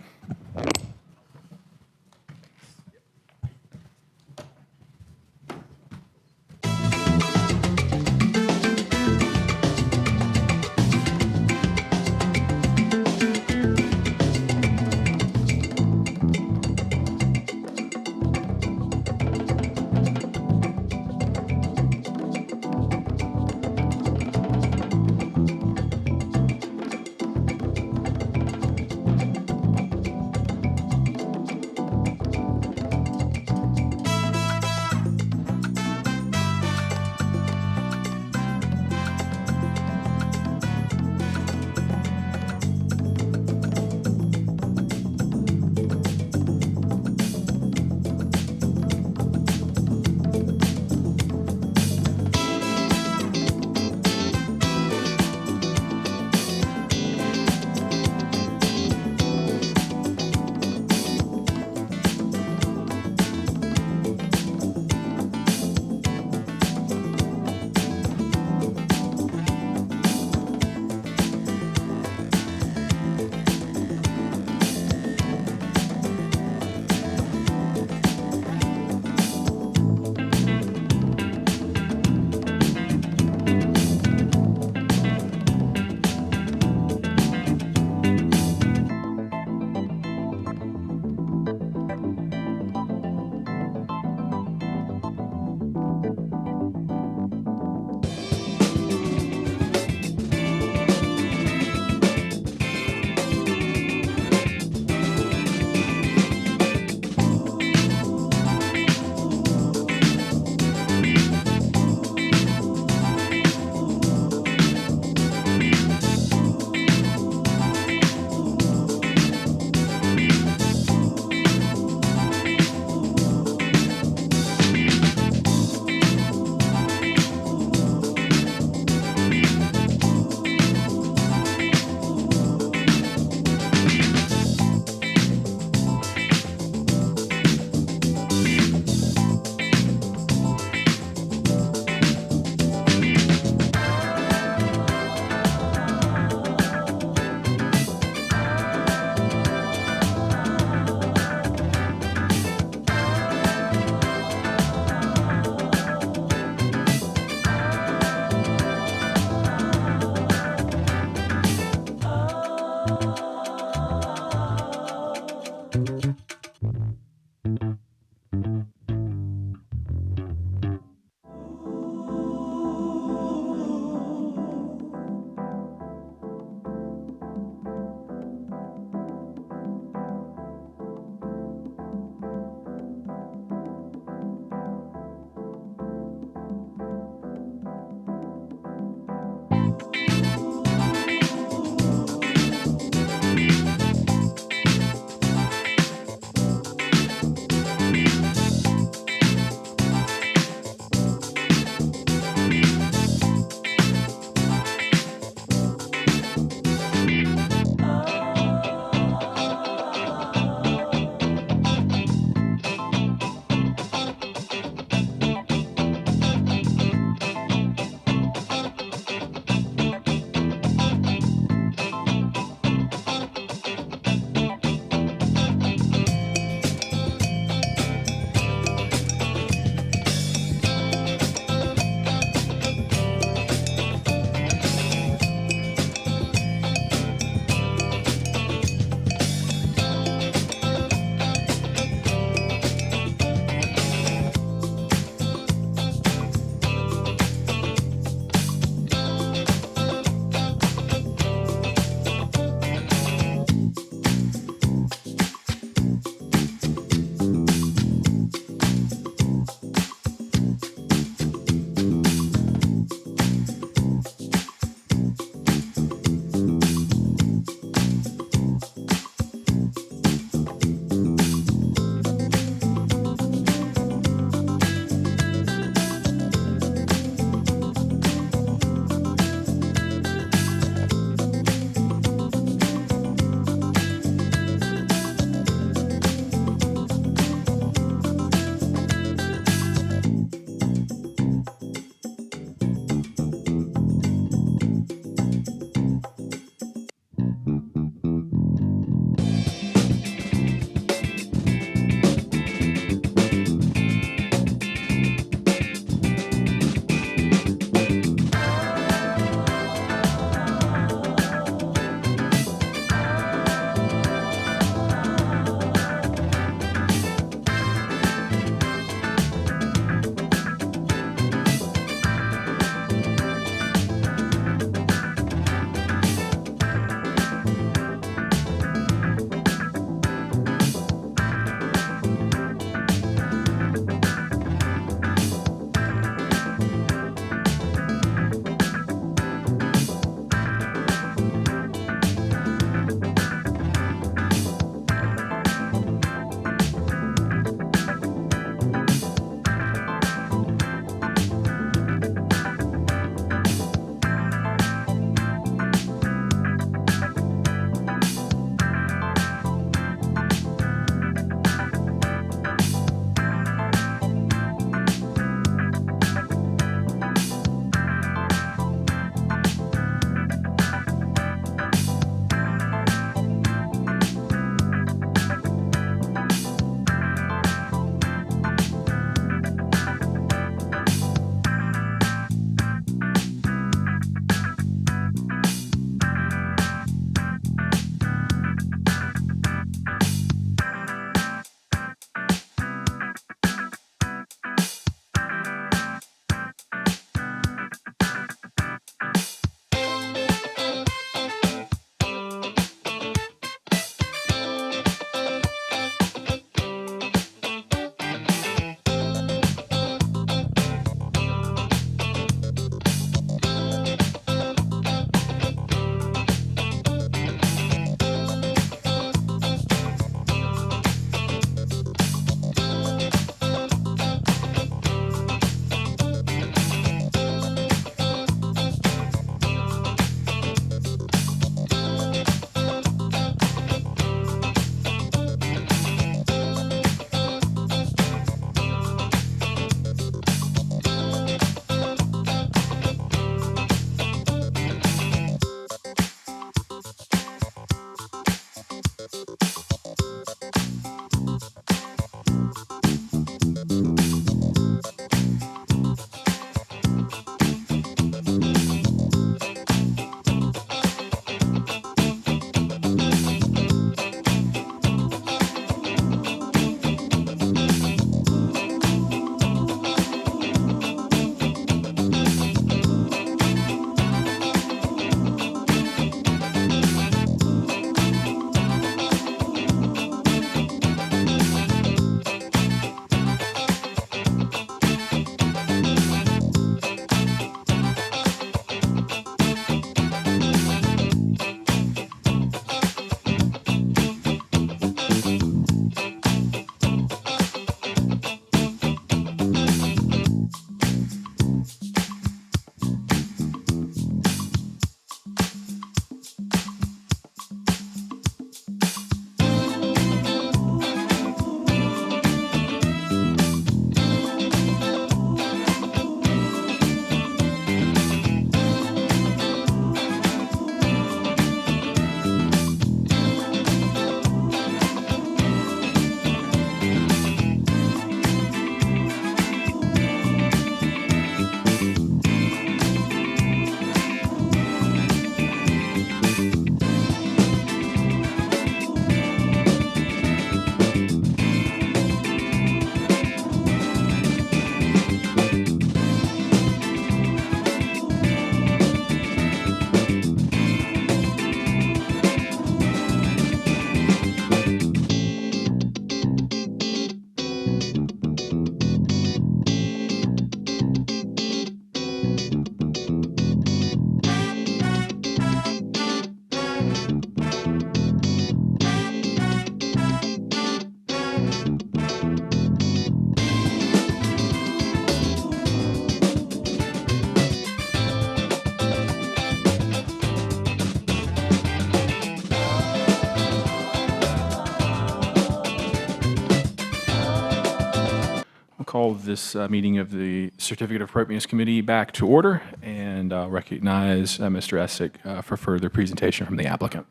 call this meeting of the Certificate of Appropriateness Committee back to order and recognize Mr. Essick for further presentation from the applicant.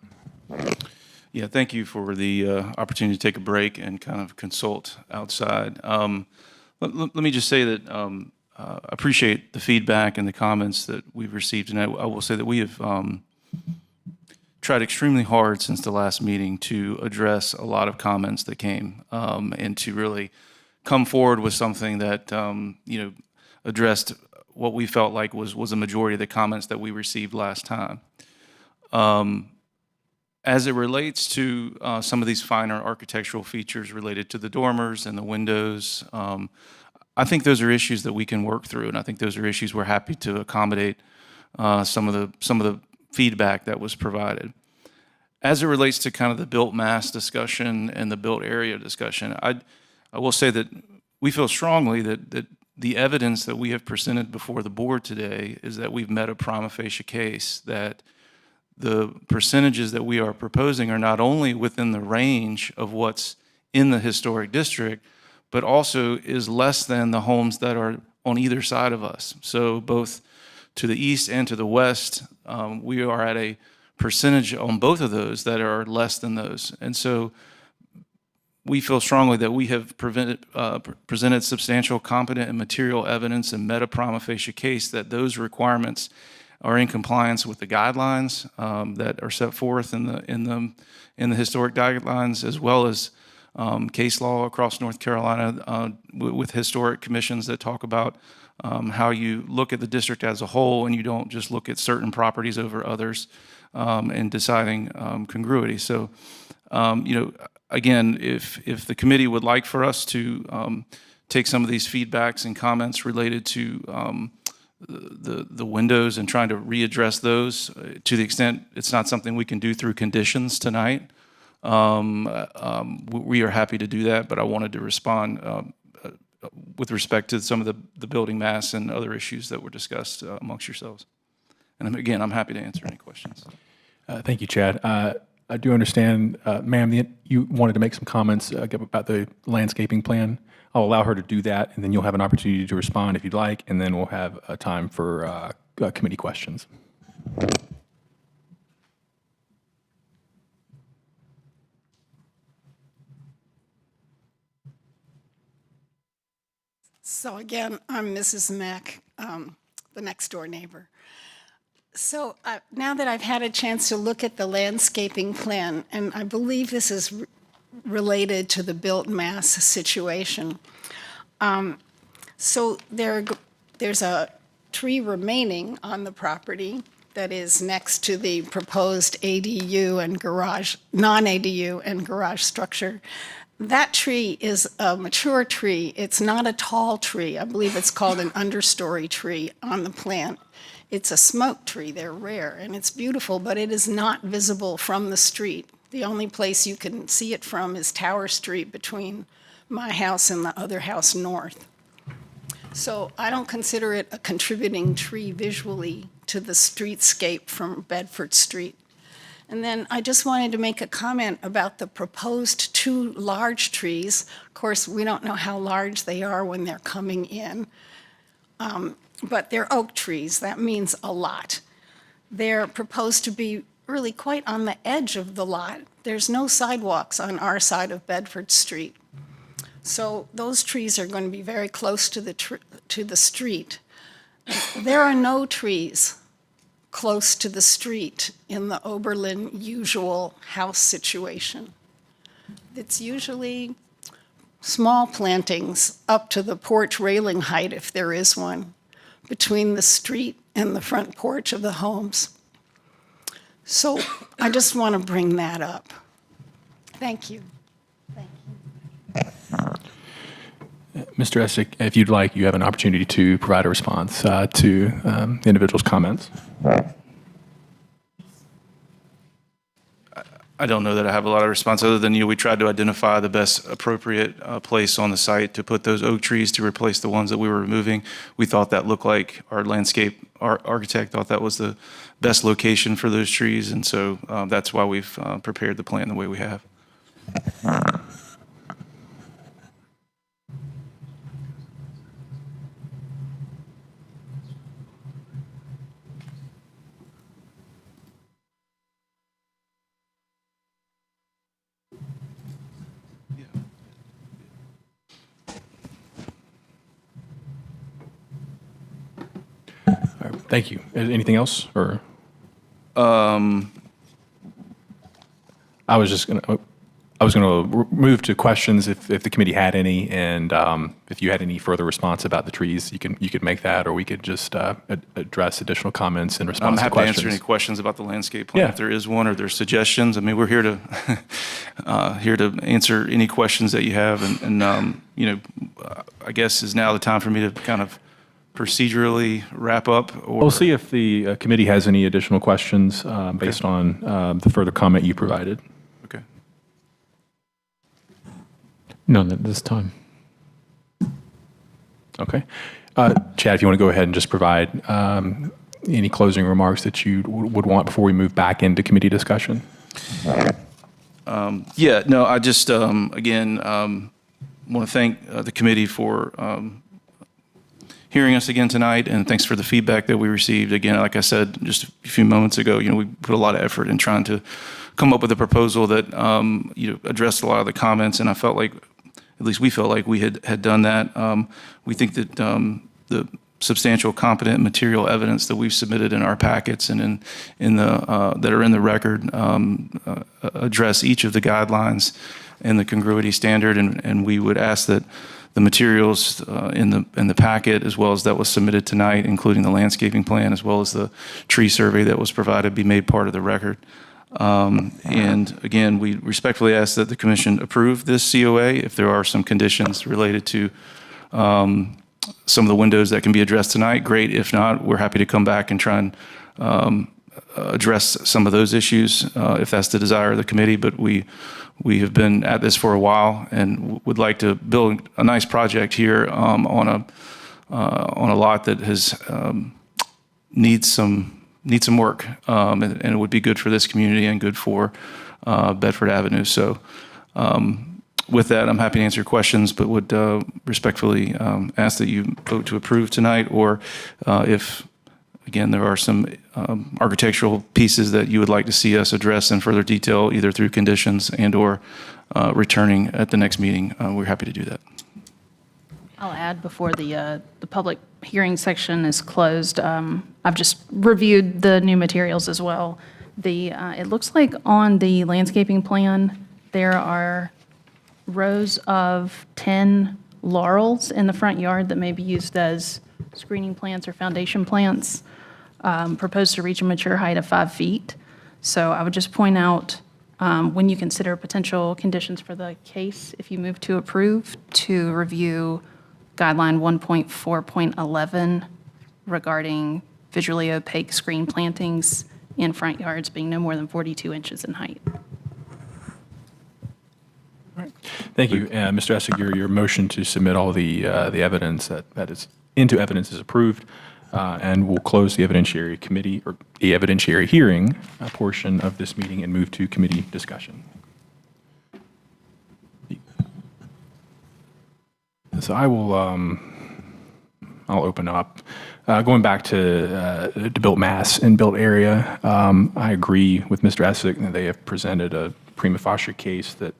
Yeah, thank you for the opportunity to take a break and kind of consult outside. Let me just say that I appreciate the feedback and the comments that we've received, and I will say that we have tried extremely hard since the last meeting to address a lot of comments that came and to really come forward with something that addressed what we felt like was a majority of the comments that we received last time. As it relates to some of these finer architectural features related to the dormers and the windows, I think those are issues that we can work through, and I think those are issues we're happy to accommodate some of the feedback that was provided. As it relates to kind of the built mass discussion and the built area discussion, I will say that we feel strongly that the evidence that we have presented before the board today is that we've met a prima facie case that the percentages that we are proposing are not only within the range of what's in the historic district, but also is less than the homes that are on either side of us. So both to the east and to the west, we are at a percentage on both of those that are less than those. And so we feel strongly that we have presented substantial, competent, and material evidence and met a prima facie case that those requirements are in compliance with the guidelines that are set forth in the historic guidelines, as well as case law across North Carolina with historic commissions that talk about how you look at the district as a whole and you don't just look at certain properties over others in deciding congruity. So, again, if the committee would like for us to take some of these feedbacks and comments related to the windows and trying to readdress those to the extent it's not something we can do through conditions tonight, we are happy to do that, but I wanted to respond with respect to some of the building mass and other issues that were discussed amongst yourselves. And again, I'm happy to answer any questions. Thank you, Chad. I do understand, ma'am, you wanted to make some comments about the landscaping plan. I'll allow her to do that, and then you'll have an opportunity to respond if you'd like, and then we'll have a time for committee questions. So again, I'm Mrs. Mack, the next door neighbor. So now that I've had a chance to look at the landscaping plan, and I believe this is related to the built mass situation. So there's a tree remaining on the property that is next to the proposed ADU and garage, non-ADU and garage structure. That tree is a mature tree. It's not a tall tree. I believe it's called an understory tree on the plant. It's a smoke tree. They're rare, and it's beautiful, but it is not visible from the street. The only place you can see it from is Tower Street between my house and the other house north. So I don't consider it a contributing tree visually to the streetscape from Bedford Street. And then I just wanted to make a comment about the proposed 2 large trees. Of course, we don't know how large they are when they're coming in, but they're oak trees. That means a lot. They're proposed to be really quite on the edge of the lot. There's no sidewalks on our side of Bedford Street. So those trees are going to be very close to the street. There are no trees close to the street in the Oberlin usual house situation. It's usually small plantings up to the porch railing height, if there is one, between the street and the front porch of the homes. So I just want to bring that up. Thank you. Mr. Essick, if you'd like, you have an opportunity to provide a response to the individual's comments. I don't know that I have a lot of response other than we tried to identify the best appropriate place on the site to put those oak trees to replace the ones that we were removing. We thought that looked like our landscape architect thought that was the best location for those trees, and so that's why we've prepared the plan the way we have. Thank you. Anything else, or? I was going to move to questions if the committee had any, and if you had any further response about the trees, you could make that, or we could just address additional comments in response I'm to happy to questions. answer any questions about the landscape plan Yeah. if there is one, or there's suggestions. I mean, we're here to here to answer any questions that you have, and I guess is now the time for me to kind of procedurally wrap up. Or We'll see if the committee has any additional questions based on the further comment you provided. Okay. None at this time. Okay. Chad, if you want to go ahead and just provide any closing remarks that you would want before we move back into committee discussion. Yeah, no, I just, again, want to thank the committee for hearing us again tonight, and thanks for the feedback that we received. Again, like I said just a few moments ago, we put a lot of effort in trying to come up with a proposal that, addressed a lot of the comments, and I felt like, at least we felt like we had done that. We think that the substantial, competent material evidence that we've submitted in our packets and in the that are in the record address each of the guidelines and the congruity standard, and we would ask that the materials in the packet, as well as that was submitted tonight, including the landscaping plan, as well as the tree survey that was provided, be made part of the record. And again, we respectfully ask that the commission approve this COA if there are some conditions related to some of the windows that can be addressed tonight. Great. If not, we're happy to come back and try and address some of those issues if that's the desire of the committee. But we have been at this for a while and would like to build a nice project here on a lot that has needs some work, and it would be good for this community and good for Bedford Avenue. So with that, I'm happy to answer questions, but would respectfully ask that you vote to approve tonight, or if, again, there are some architectural pieces that you would like to see us address in further detail, either through conditions and or returning at the next meeting, we're happy to do that. I'll add before the public hearing section is closed. I've just reviewed the new materials as well. It looks like on the landscaping plan, there are rows of 10 laurels in the front yard that may be used as screening plants or foundation plants, proposed to reach a mature height of 5 feet. So I would just point out, when you consider potential conditions for the case, if you move to approve, to review guideline 1.4.11 regarding visually opaque screen plantings in front yards being no more than 42 inches in height. Thank you. Mr. Essig, your motion to submit all the evidence that is into evidence is approved, and we'll close the evidentiary committee or the evidentiary hearing portion of this meeting and move to committee discussion. So I'll open up. Going back to built mass and built area, I agree with Mr. Essig that they have presented a prima facie case that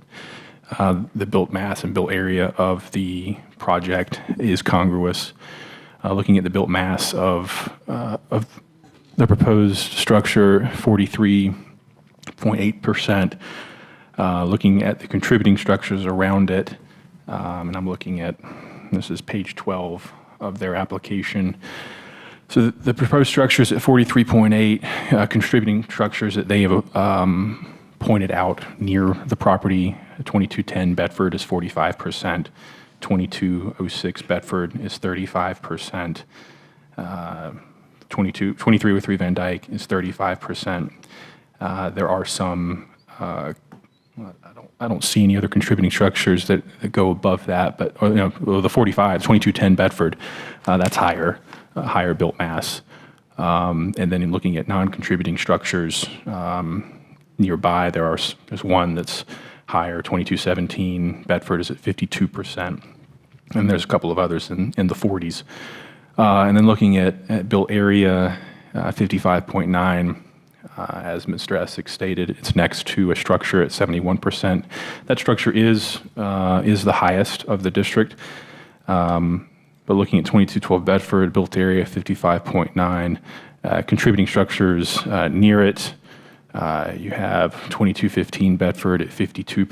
the built mass and built area of the project is congruous. Looking at the built mass of the proposed structure, 43.8%. Looking at the contributing structures around it, and I'm looking at, this is page 12 of their application. So the proposed structures at 43.8, contributing structures that they have pointed out near the property, 2210 Bedford is 45%, 2206 Bedford is 35%, 2303 Van Dyke is 35%. There are some, I don't see any other contributing structures that go above that, but the 2210 Bedford, that's higher built mass. And then in looking at non-contributing structures nearby, there's one that's higher, 2217 Bedford is at 52%, and there's a couple of others in the 40s. And then looking at built area, 55.9. As Mr. Essig stated, it's next to a structure at 71%. That structure is the highest of the district. But looking at 2212 Bedford, built area 55.9, contributing structures near it, you have 2215 Bedford at 52%,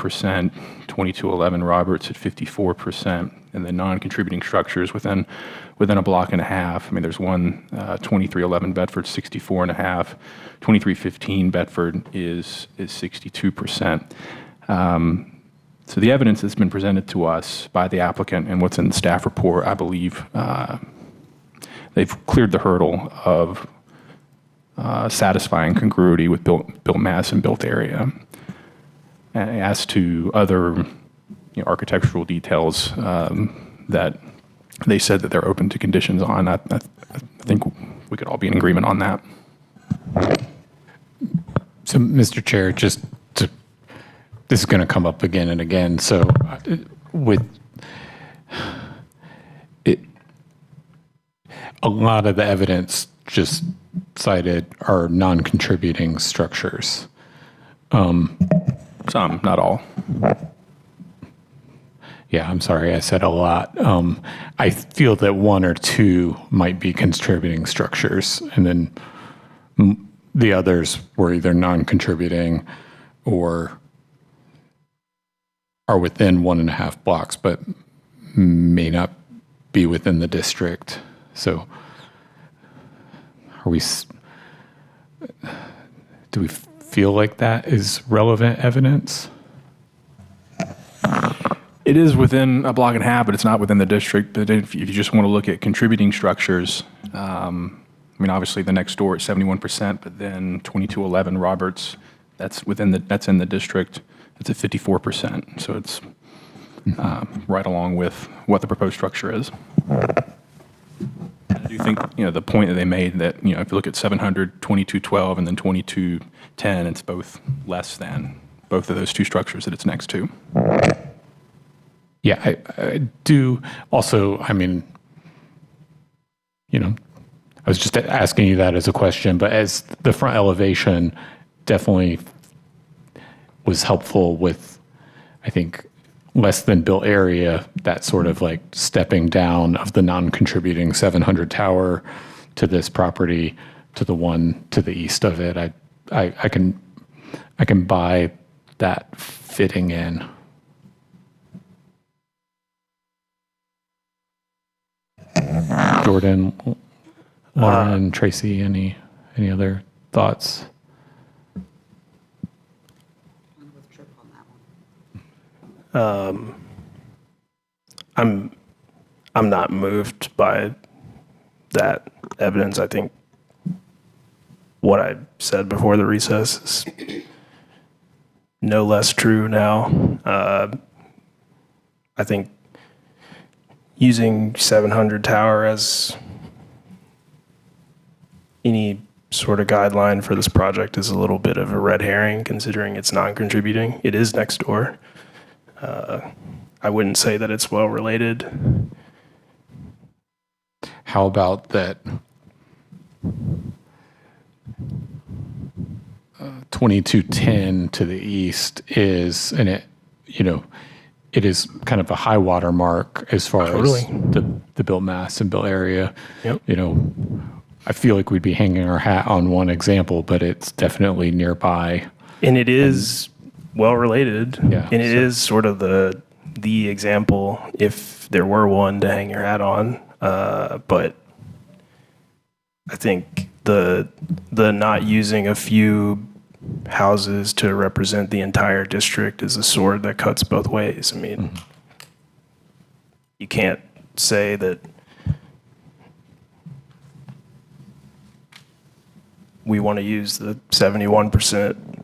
2211 Roberts at 54%, and then non-contributing structures within a block and a half. I mean, there's one 2311 Bedford, 64.5. 2315 Bedford is 62%. So the evidence that's been presented to us by the applicant and what's in the staff report, I believe they've cleared the hurdle of satisfying congruity with built mass and built area. As to other architectural details that they said that they're open to conditions on, I think we could all be in agreement on that. So, Mr. Chair, this is going to come up again and again. So, with it, a lot of the evidence just cited are non-contributing structures. Some, not all. Yeah, I'm sorry, I said a lot. I feel that one or two might be contributing structures, and then the others were either non-contributing or are within 1.5 blocks, but may not be within the district. So do we feel like that is relevant evidence? It is within a block and a half, but it's not within the district. But if you just want to look at contributing structures, I mean, obviously the next door at 71%, but then 2211 Roberts, that's in the district. It's at 54%. So it's right along with what the proposed structure is. I do think, the point that they made that, if you look at 700, 2212, and then 2210, it's both less than both of those two structures that it's next to. Yeah, I do also, I mean, I was just asking you that as a question, but as the front elevation definitely was helpful with, I think, less than built area, that sort of like stepping down of the non-contributing 700 tower to this property to the one to the east of it. I can buy that fitting in. Jordan, Lauren, Tracy, any other thoughts? I'm not moved by that evidence. I think what I said before the recess is no less true now. I think using 700 tower as any sort of guideline for this project is a little bit of a red herring, considering it's non-contributing. It is next door. I wouldn't say that it's well related. How about that 2210 to the east is, and it is kind of a high water mark as far as the built mass and built area. Yep. I feel like we'd be hanging our hat on one example, but it's definitely nearby. And it is well related. Yeah, and it is sort of the example if there were one to hang your hat on. But I think the not using a few houses to represent the entire district is a sword that cuts both ways. I mean, you can't say that we want to use the 71%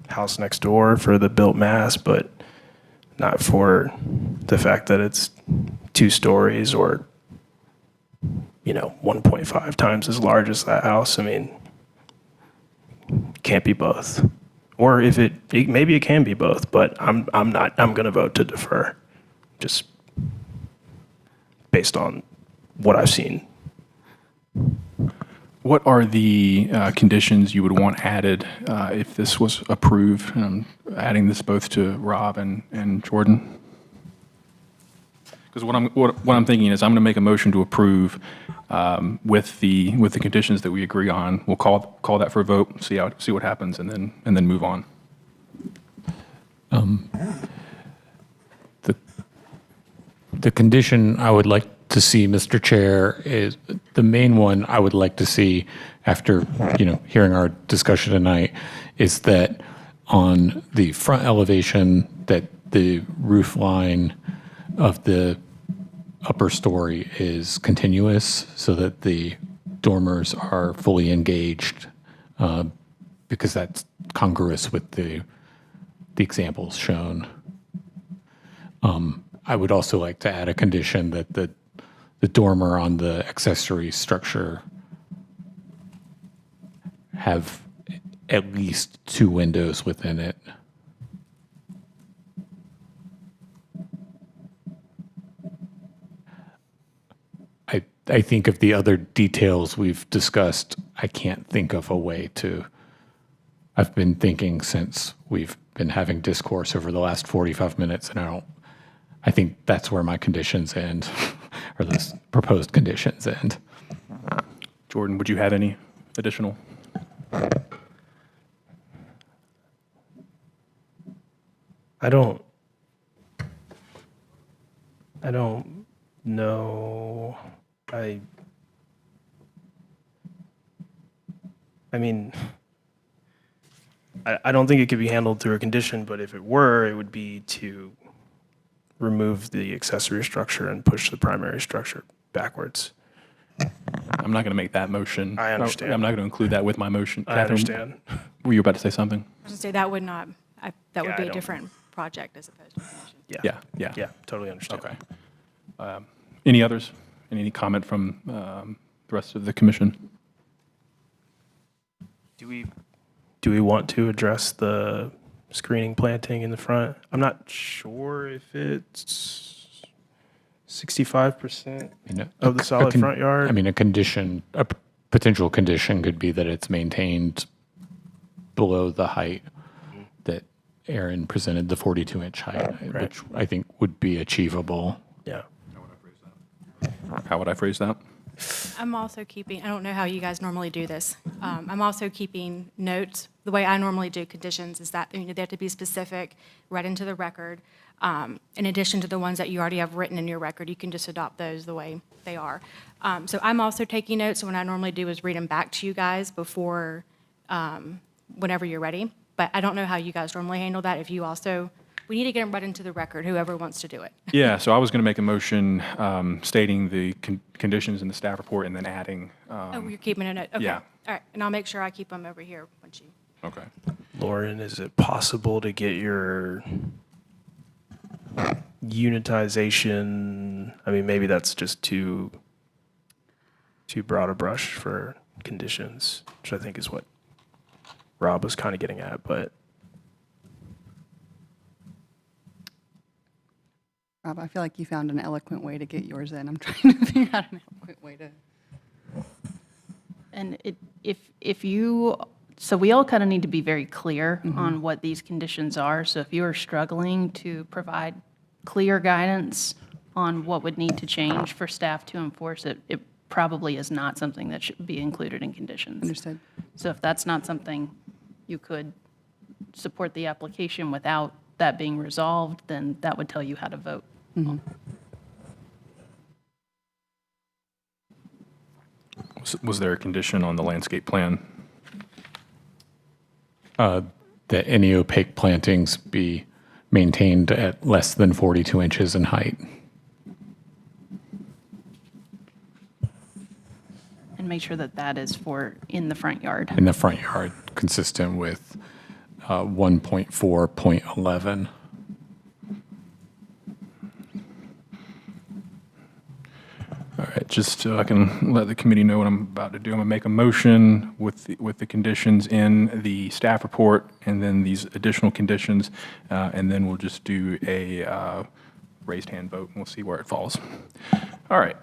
house next door for the built mass, but not for the fact that it's 2 stories or 1.5 times as large as that house. I mean, it can't be both. Or if maybe it can be both, but I'm going to vote to defer, just based on what I've seen. What are the conditions you would want added if this was approved? Adding this both to Rob and Jordan? Because what I'm thinking is I'm going to make a motion to approve with the conditions that we agree on. We'll call that for a vote, see what happens, and then move on. The condition I would like to see, Mr. Chair, is the main one I would like to see after, hearing our discussion tonight, is that on the front elevation, that the roof line of the upper story is continuous so that the dormers are fully engaged, because that's congruous with the examples shown. I would also like to add a condition that the dormer on the accessory structure have at least 2 windows within it. I think of the other details we've discussed, I can't think of a way to. I've been thinking since we've been having discourse over the last 45 minutes, and I think that's where my conditions end, or those proposed conditions end. Jordan, would you have any additional? I don't know. I mean, I don't think it could be handled through a condition, but if it were, it would be to remove the accessory structure and push the primary structure backwards. I'm not going to make that motion. I understand. I'm not going to include that with my motion. I Catherine, understand. Were you about to say something? I was going to say that would not, that would Yeah, be I a don't- different project as opposed to a condition. Yeah. Yeah, totally understand. Okay. Any others? Any comment from the rest of the commission? Do we want to address the screening planting in the front? I'm not sure if it's 65% of the solid front yard. I mean, a potential condition could be that it's maintained below the height that Aaron presented, the 42-inch height, which I think would be achievable. Yeah. How would I phrase that? I'm also keeping, I don't know how you guys normally do this. I'm also keeping notes. The way I normally do conditions is that they have to be specific, read into the record. In addition to the ones that you already have written in your record, you can just adopt those the way they are. So I'm also taking notes. So what I normally do is read them back to you guys before, whenever you're ready. But I don't know how you guys normally handle that. If you also, we need to get them read into the record, whoever wants to do it. Yeah, so I was going to make a motion stating the conditions in the staff report and then adding. Oh, you're keeping a note? Okay. Yeah. All right, and I'll make sure I keep them over here once you. Okay. Lauren, is it possible to get your unitization? I mean, maybe that's just too broad a brush for conditions, which I think is what Rob was kind of getting at, but Rob, I feel like you found an eloquent way to get yours in. I'm trying to figure out an eloquent way to. And if you, so we all kind of need to be very clear on what these conditions are. So if you are struggling to provide clear guidance on what would need to change for staff to enforce it, it probably is not something that should be included in conditions. Understood. So if that's not something you could support the application without that being resolved, then that would tell you how to vote. Was there a condition on the landscape plan? That any opaque plantings be maintained at less than 42 inches in height. And make sure that that is for in the front yard. In the front yard, consistent with 1.4.11. All right, just so I can let the committee know what I'm about to do, I'm going to make a motion with the conditions in the staff report and then these additional conditions, and then we'll just do a raised hand vote, and we'll see where it falls. All right.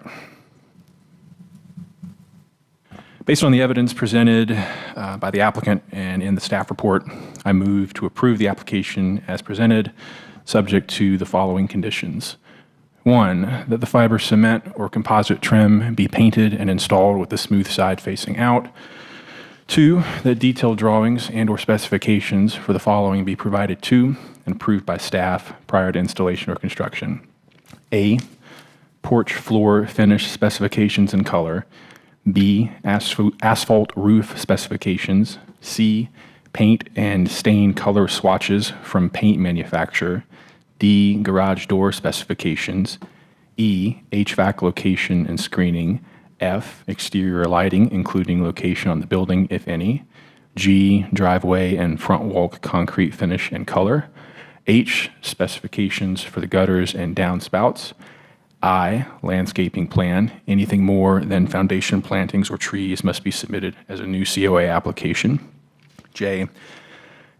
Based on the evidence presented by the applicant and in the staff report, I move to approve the application as presented, subject to the following conditions. 1, that the fiber cement or composite trim be painted and installed with the smooth side facing out. 2, that detailed drawings and/or specifications for the following be provided to and approved by staff prior to installation or construction. A, porch floor finish specifications and color. B, asphalt roof specifications. C, paint and stain color swatches from paint manufacturer. D, garage door specifications. E, HVAC location and screening. F, exterior lighting, including location on the building, if any. G, driveway and front wall concrete finish and color. H, specifications for the gutters and downspouts. I, landscaping plan. Anything more than foundation plantings or trees must be submitted as a new COA application. J,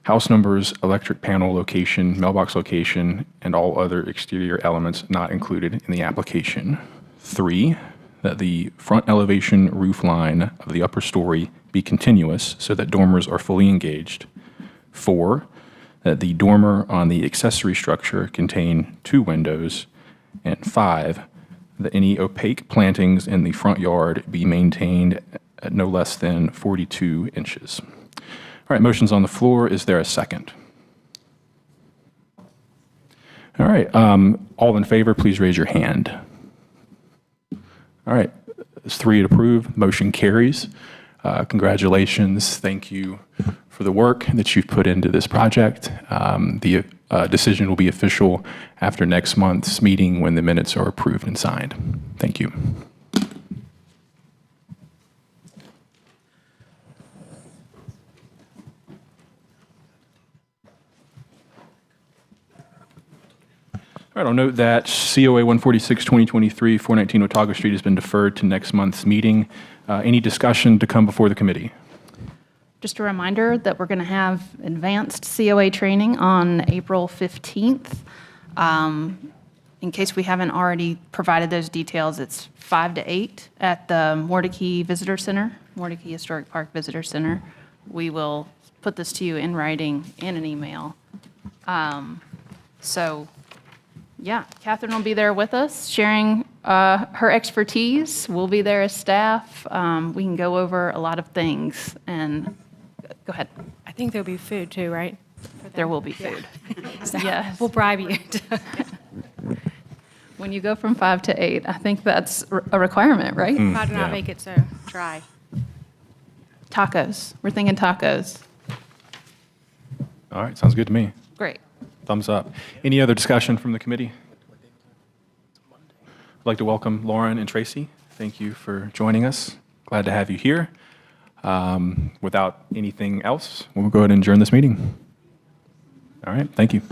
house numbers, electric panel location, mailbox location, and all other exterior elements not included in the application. 3, that the front elevation roof line of the upper story be continuous so that dormers are fully engaged. 4, that the dormer on the accessory structure contain 2 windows. And 5, that any opaque plantings in the front yard be maintained at no less than 42 inches. All right, motion's on the floor. Is there a second? All right, all in favor, please raise your hand. All right, it's 3 to approve. Motion carries. Congratulations. Thank you for the work that you've put into this project. The decision will be official after next month's meeting when the minutes are approved and signed. Thank you. All right, I'll note that COA 146-2023, 419 Otago Street has been deferred to next month's meeting. Any discussion to come before the committee? Just a reminder that we're going to have advanced COA training on April 15th. In case we haven't already provided those details, it's 5 to 8 at the Mordecai Visitor Center, Mordecai Historic Park Visitor Center. We will put this to you in writing and an email. Yeah, Catherine will be there with us, sharing her expertise. We'll be there as staff. We can go over a lot of things. And go ahead. I think there'll be food too, right? There will be food. So Yes. we'll bribe you. When you go from 5 to 8, I think that's a requirement, right? How to not Yeah. make it so dry. Tacos. We're thinking tacos. All right, sounds good to me. Great. Thumbs up. Any other discussion from the committee? I'd like to welcome Lauren and Tracy. Thank you for joining us. Glad to have you here. Without anything else, we'll go ahead and adjourn this meeting. All right, thank you.